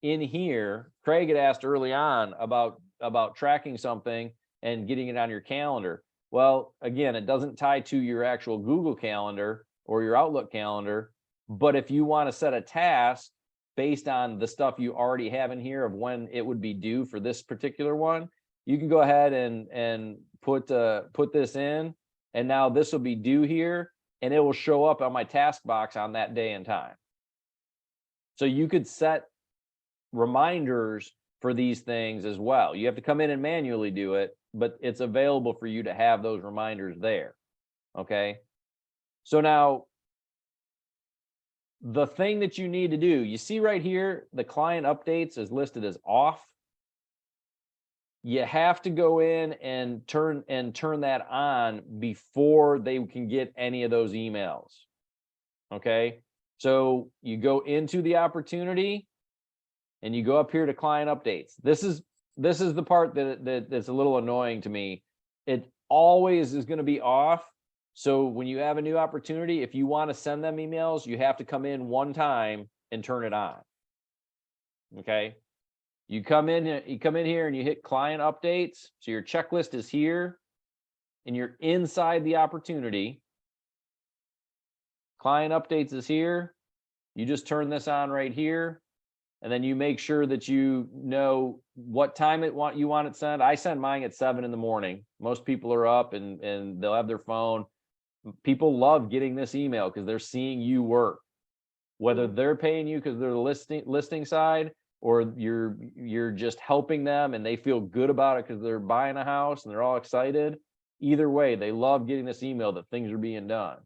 in here. Craig had asked early on about tracking something and getting it on your calendar. Well, again, it doesn't tie to your actual Google Calendar or your Outlook calendar. But if you want to set a task based on the stuff you already have in here of when it would be due for this particular one, you can go ahead and put this in, and now this will be due here, and it will show up on my task box on that day and time. So you could set reminders for these things as well. You have to come in and manually do it, but it's available for you to have those reminders there. Okay. So now the thing that you need to do, you see right here, the client updates is listed as off. You have to go in and turn that on before they can get any of those emails. Okay. So you go into the opportunity and you go up here to client updates. This is the part that's a little annoying to me. It always is going to be off. So when you have a new opportunity, if you want to send them emails, you have to come in one time and turn it on. Okay. You come in here and you hit client updates. So your checklist is here and you're inside the opportunity. Client updates is here. You just turn this on right here. And then you make sure that you know what time you want it sent. I send mine at 7 in the morning. Most people are up and they'll have their phone. People love getting this email because they're seeing you work. Whether they're paying you because they're the listing side, or you're just helping them and they feel good about it because they're buying a house and they're all excited. Either way, they love getting this email that things are being done.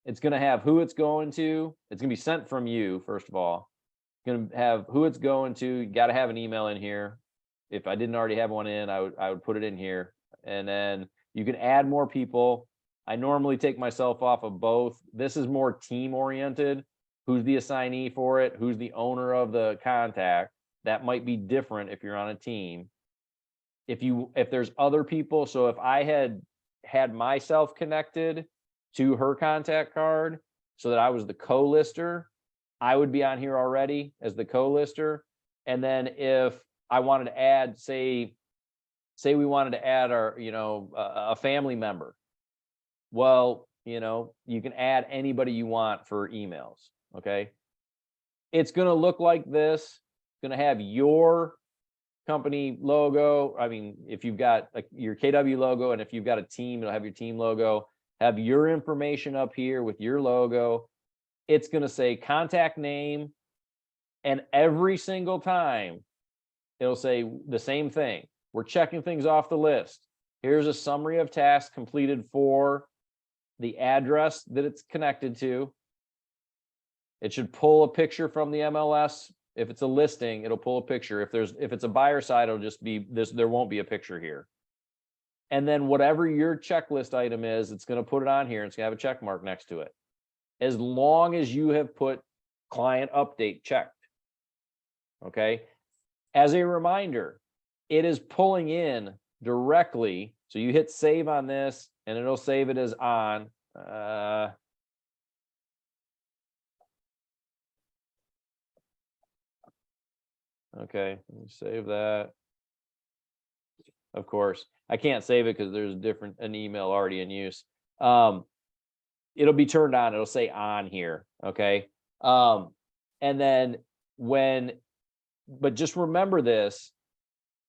It's going to have who it's going to. It's going to be sent from you, first of all. It's going to have who it's going to. You got to have an email in here. If I didn't already have one in, I would put it in here. And then you can add more people. I normally take myself off of both. This is more team oriented. Who's the assignee for it? Who's the owner of the contact? That might be different if you're on a team. If there's other people, so if I had myself connected to her contact card so that I was the co-lister, I would be on here already as the co-lister. And then if I wanted to add, say we wanted to add our, a family member. Well, you can add anybody you want for emails. Okay. It's going to look like this. It's going to have your company logo. I mean, if you've got your KW logo, and if you've got a team, it'll have your team logo, have your information up here with your logo. It's going to say contact name. And every single time it'll say the same thing. We're checking things off the list. Here's a summary of tasks completed for the address that it's connected to. It should pull a picture from the MLS. If it's a listing, it'll pull a picture. If it's a buyer side, it'll just be this. There won't be a picture here. And then whatever your checklist item is, it's going to put it on here. It's going to have a check mark next to it. As long as you have put client update checked. Okay. As a reminder, it is pulling in directly. So you hit save on this and it'll save it as on. Okay, let me save that. Of course, I can't save it because there's an email already in use. It'll be turned on. It'll say on here. Okay. And then but just remember this,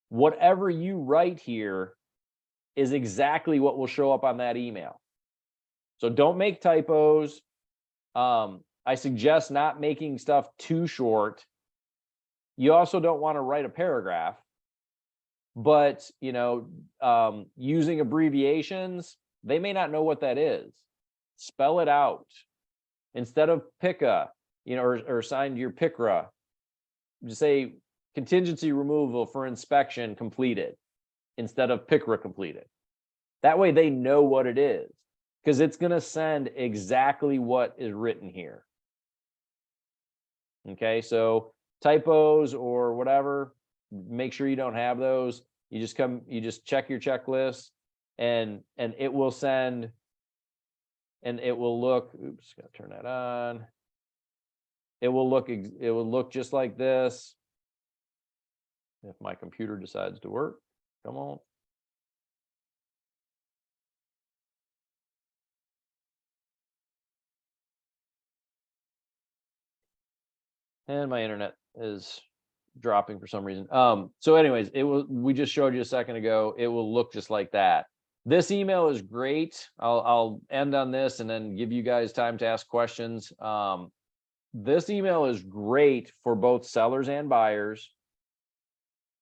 whatever you write here is exactly what will show up on that email. So don't make typos. I suggest not making stuff too short. You also don't want to write a paragraph, but using abbreviations, they may not know what that is. Spell it out. Instead of PICA, or signed your PICRA, just say contingency removal for inspection completed instead of PICRA completed. That way they know what it is, because it's going to send exactly what is written here. Okay, so typos or whatever, make sure you don't have those. You just check your checklist and it will send, and it will look, oops, gotta turn that on. It will look just like this. If my computer decides to work, come on. And my internet is dropping for some reason. So anyways, we just showed you a second ago, it will look just like that. This email is great. I'll end on this and then give you guys time to ask questions. This email is great for both sellers and buyers.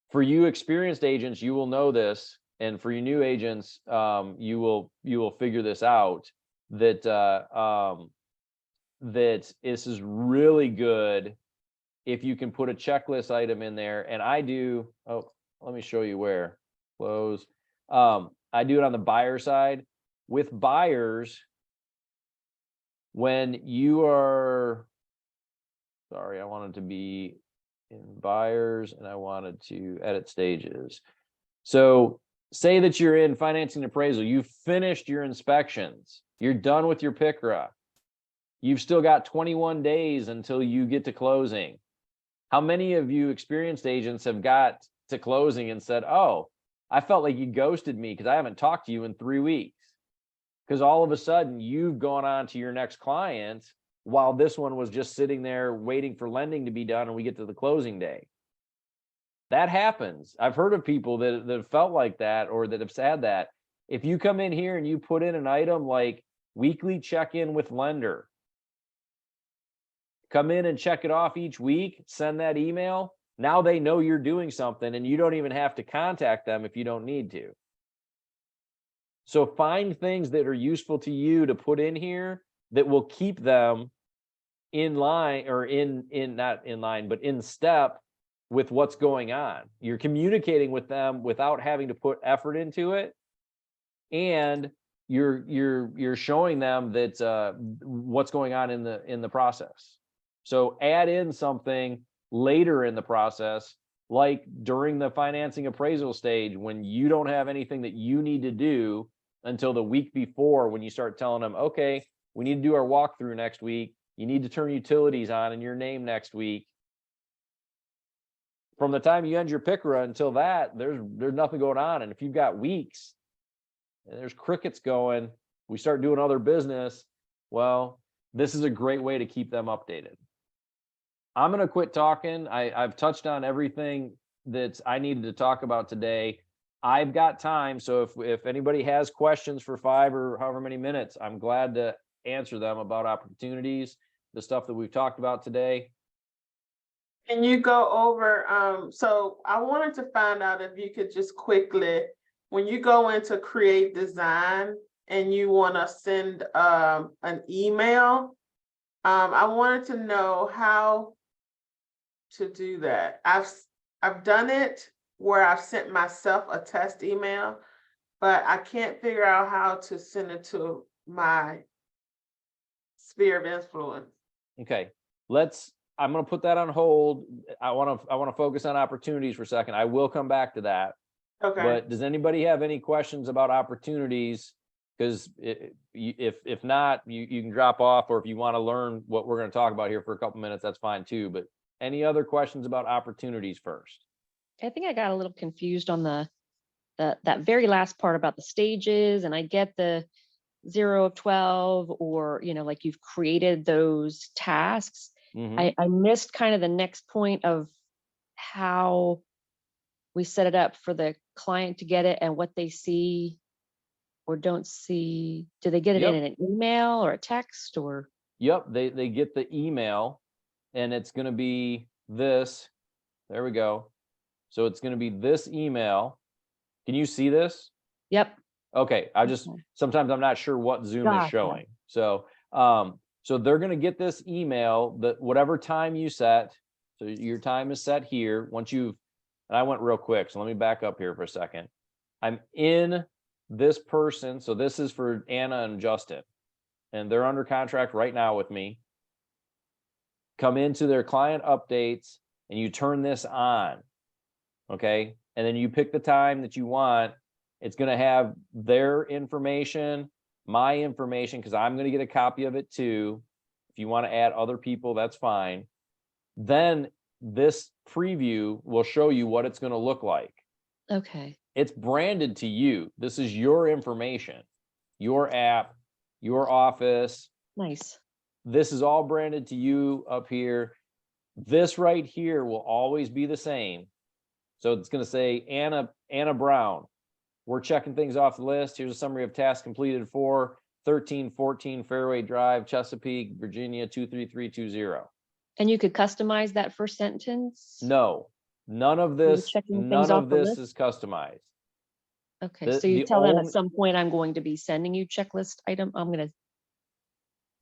For you experienced agents, you will know this, and for you new agents, you will figure this out, that that this is really good if you can put a checklist item in there. And I do, let me show you where. Close. I do it on the buyer side. With buyers, when you are, sorry, I wanted to be in buyers and I wanted to edit stages. So say that you're in financing appraisal, you've finished your inspections, you're done with your PICRA. You've still got 21 days until you get to closing. How many of you experienced agents have got to closing and said, oh, I felt like you ghosted me because I haven't talked to you in 3 weeks? Because all of a sudden you've gone on to your next client while this one was just sitting there waiting for lending to be done and we get to the closing day. That happens. I've heard of people that have felt like that or that have said that. If you come in here and you put in an item like weekly check-in with lender, come in and check it off each week, send that email. Now they know you're doing something and you don't even have to contact them if you don't need to. So find things that are useful to you to put in here that will keep them in line, or not in line, but in step with what's going on. You're communicating with them without having to put effort into it. And you're showing them that what's going on in the process. So add in something later in the process, like during the financing appraisal stage, when you don't have anything that you need to do until the week before, when you start telling them, okay, we need to do our walkthrough next week. You need to turn utilities on in your name next week. From the time you end your PICRA until that, there's nothing going on. And if you've got weeks and there's crickets going, we start doing other business, well, this is a great way to keep them updated. I'm going to quit talking. I've touched on everything that I needed to talk about today. I've got time. So if anybody has questions for 5 or however many minutes, I'm glad to answer them about opportunities, the stuff that we've talked about today. Can you go over, so I wanted to find out if you could just quickly, when you go into create design and you want to send an email, I wanted to know how to do that. I've done it where I've sent myself a test email, but I can't figure out how to send it to my sphere of influence. Okay, I'm gonna put that on hold. I wanna focus on opportunities for a second. I will come back to that. Okay, But does anybody have any questions about opportunities? Because if not, you can drop off, or if you want to learn what we're going to talk about here for a couple minutes, that's fine too. But any other questions about opportunities first? I think I got a little confused on that very last part about the stages, and I get the 0 of 12, or like you've created those tasks. Mhm. I missed kind of the next point of how we set it up for the client to get it and what they see or don't see. Do they get it in Yep. an email or a text or? Yep, they get the email, and it's going to be this. There we go. So it's going to be this email. Can you see this? Yep. Okay, Okay. sometimes I'm not sure what Zoom is Gotcha. showing. So they're gonna get this email that whatever time you set, so your time is set here. And I went real quick, so let me back up here for a second. I'm in this person, so this is for Anna and Justin, and they're under contract right now with me. Come into their client updates, and you turn this on, okay? And then you pick the time that you want. It's going to have their information, my information, because I'm going to get a copy of it too. If you want to add other people, that's fine. Then this preview will show you what it's going to look like. Okay. It's branded to you. This is your information, your app, your office. Nice. This is all branded to you up here. This right here will always be the same. So it's going to say Anna Brown. We're checking things off the list. Here's a summary of tasks completed for 1314 Fairway Drive, Chesapeake, Virginia 23320. And you could customize that first sentence? No, none of You're this, checking things none off of the this list? is customized. Okay, The- so you the tell them at only- some point I'm going to be sending you checklist item. I'm gonna,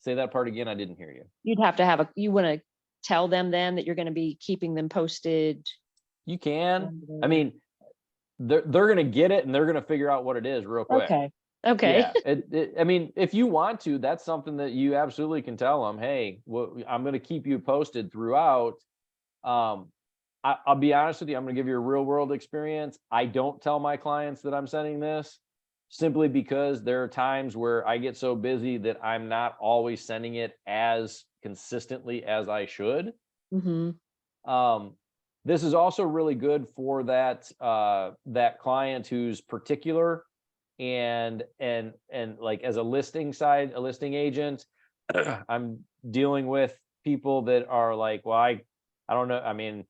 Say that part again. I didn't hear you. you'd have to have you wanna tell them then that you're gonna be keeping them posted? You can. on I the- mean, they're going to get it, and they're going to figure out what it is real quick. Okay, okay. Yeah. I mean, if you want to, that's something that you absolutely can tell them. Hey, I'm going to keep you posted throughout. I'll be honest with you. I'm going to give you a real world experience. I don't tell my clients that I'm sending this, simply because there are times where I get so busy that I'm not always sending it as consistently as I should. Mm-hmm. This is also really good for that client who's particular and like as a listing agent, I'm dealing with people that are like, well, I don't know. I mean,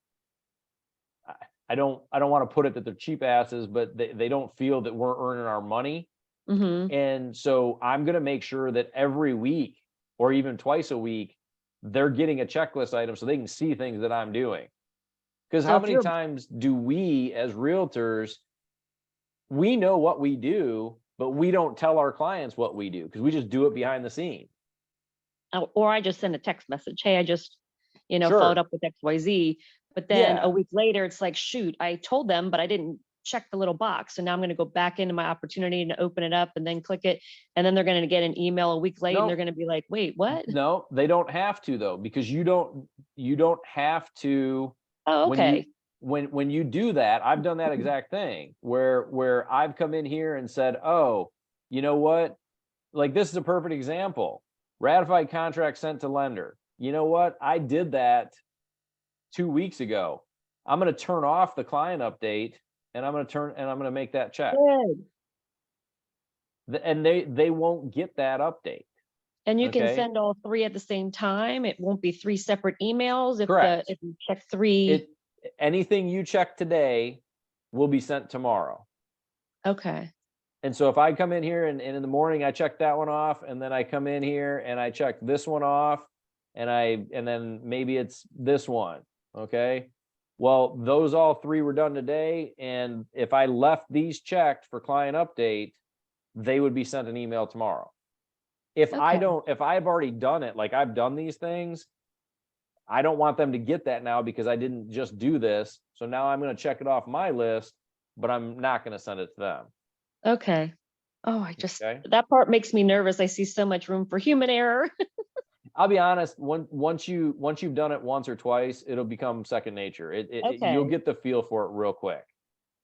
I don't want to put it that they're cheap asses, but they don't feel that we're earning our money. Mm-hmm. And so I'm going to make sure that every week or even twice a week, they're getting a checklist item so they can see things that I'm doing. Because So how if many you're- times do we as realtors, we know what we do, but we don't tell our clients what we do because we just do it behind the scene. Or I just send a text message. Hey, I just, Sure. followed up with XYZ. But then Yeah. a week later, it's like, shoot, I told them, but I didn't check the little box. So now I'm going to go back into my opportunity and open it up and then click it. And then they're going to get an email a week later and they're No. going to be like, wait, what? No, they don't have to though, because you don't have to. Oh, When you- okay. When you do that, I've done that exact thing where I've come in here and said, oh, you know what? Like, this is a perfect example. Ratified contract sent to lender. You know what? I did that 2 weeks ago. I'm going to turn off the client update and I'm going to make that check. Good. And they won't get that update. And you can Okay. send all three at the same time. It won't be three separate emails. Correct. If you check three. Anything you check today will be sent tomorrow. Okay. And so if I come in here and in the morning, I check that one off, and then I come in here and I check this one off, and then maybe it's this one. Okay. Well, those all three were done today. And if I left these checked for client update, they would be sent an email tomorrow. If Okay. if I've already done it, like I've done these things, I don't want them to get that now because I didn't just do this. So now I'm going to check it off my list, but I'm not going to send it to them. Okay. Oh, I just, Okay. that part makes me nervous. I see so much room for human error. I'll be honest, once you've done it once or twice, it'll become second nature. You'll Okay. get the feel for it real quick.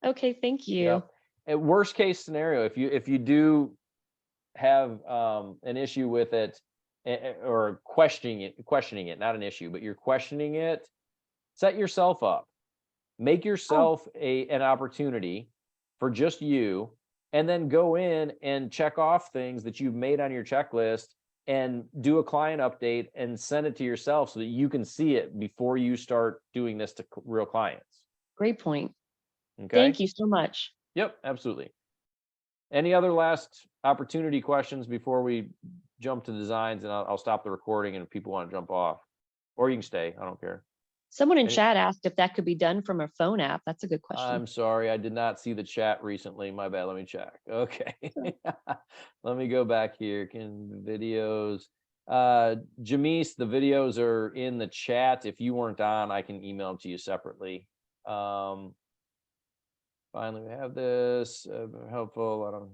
Okay, thank you. Yep. At worst case scenario, if you do have an issue with it or questioning it, not an issue, but you're questioning it, set yourself up. Make yourself an opportunity for just you, and then go in and check off things that you've made on your checklist and do a client update and send it to yourself so that you can see it before you start doing this to real clients. Great point. Okay. Thank you so much. Yep, absolutely. Any other last opportunity questions before we jump to designs, and I'll stop the recording and if people want to jump off, or you can stay, I don't care. Someone in Any- chat asked if that could be done from a phone app. That's a good question. I'm sorry, I did not see the chat recently. My bad. Let me check. Okay. Let me go back here. Can videos, Jamise, the videos are in the chat. If you weren't on, I can email them to you separately. Finally, we have this helpful. I don't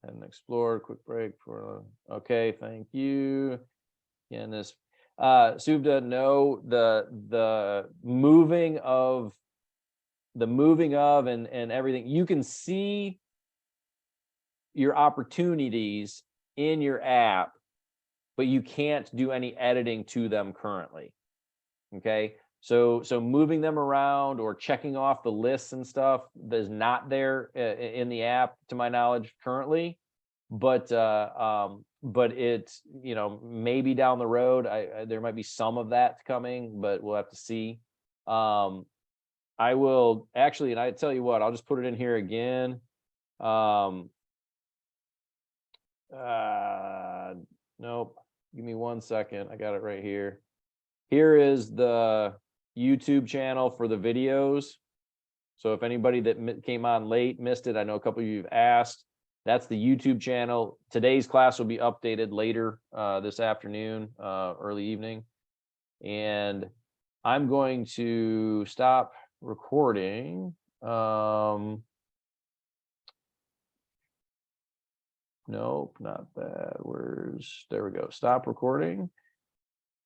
hadn't explored. Quick break for okay. Thank you. Again, this Subda, no, the moving of and everything. You can see your opportunities in your app, but you can't do any editing to them currently. Okay. So moving them around or checking off the lists and stuff that's not there in the app, to my knowledge, currently. But it's, maybe down the road, there might be some of that coming, but we'll have to see. I will actually, and I tell you what, I'll just put it in here again. Nope. Give me 1 second. I got it right here. Here is the YouTube channel for the videos. So if anybody that came on late missed it, I know a couple of you have asked. That's the YouTube channel. Today's class will be updated later this afternoon, early evening. And I'm going to stop recording. Nope, not that. There we go. Stop recording.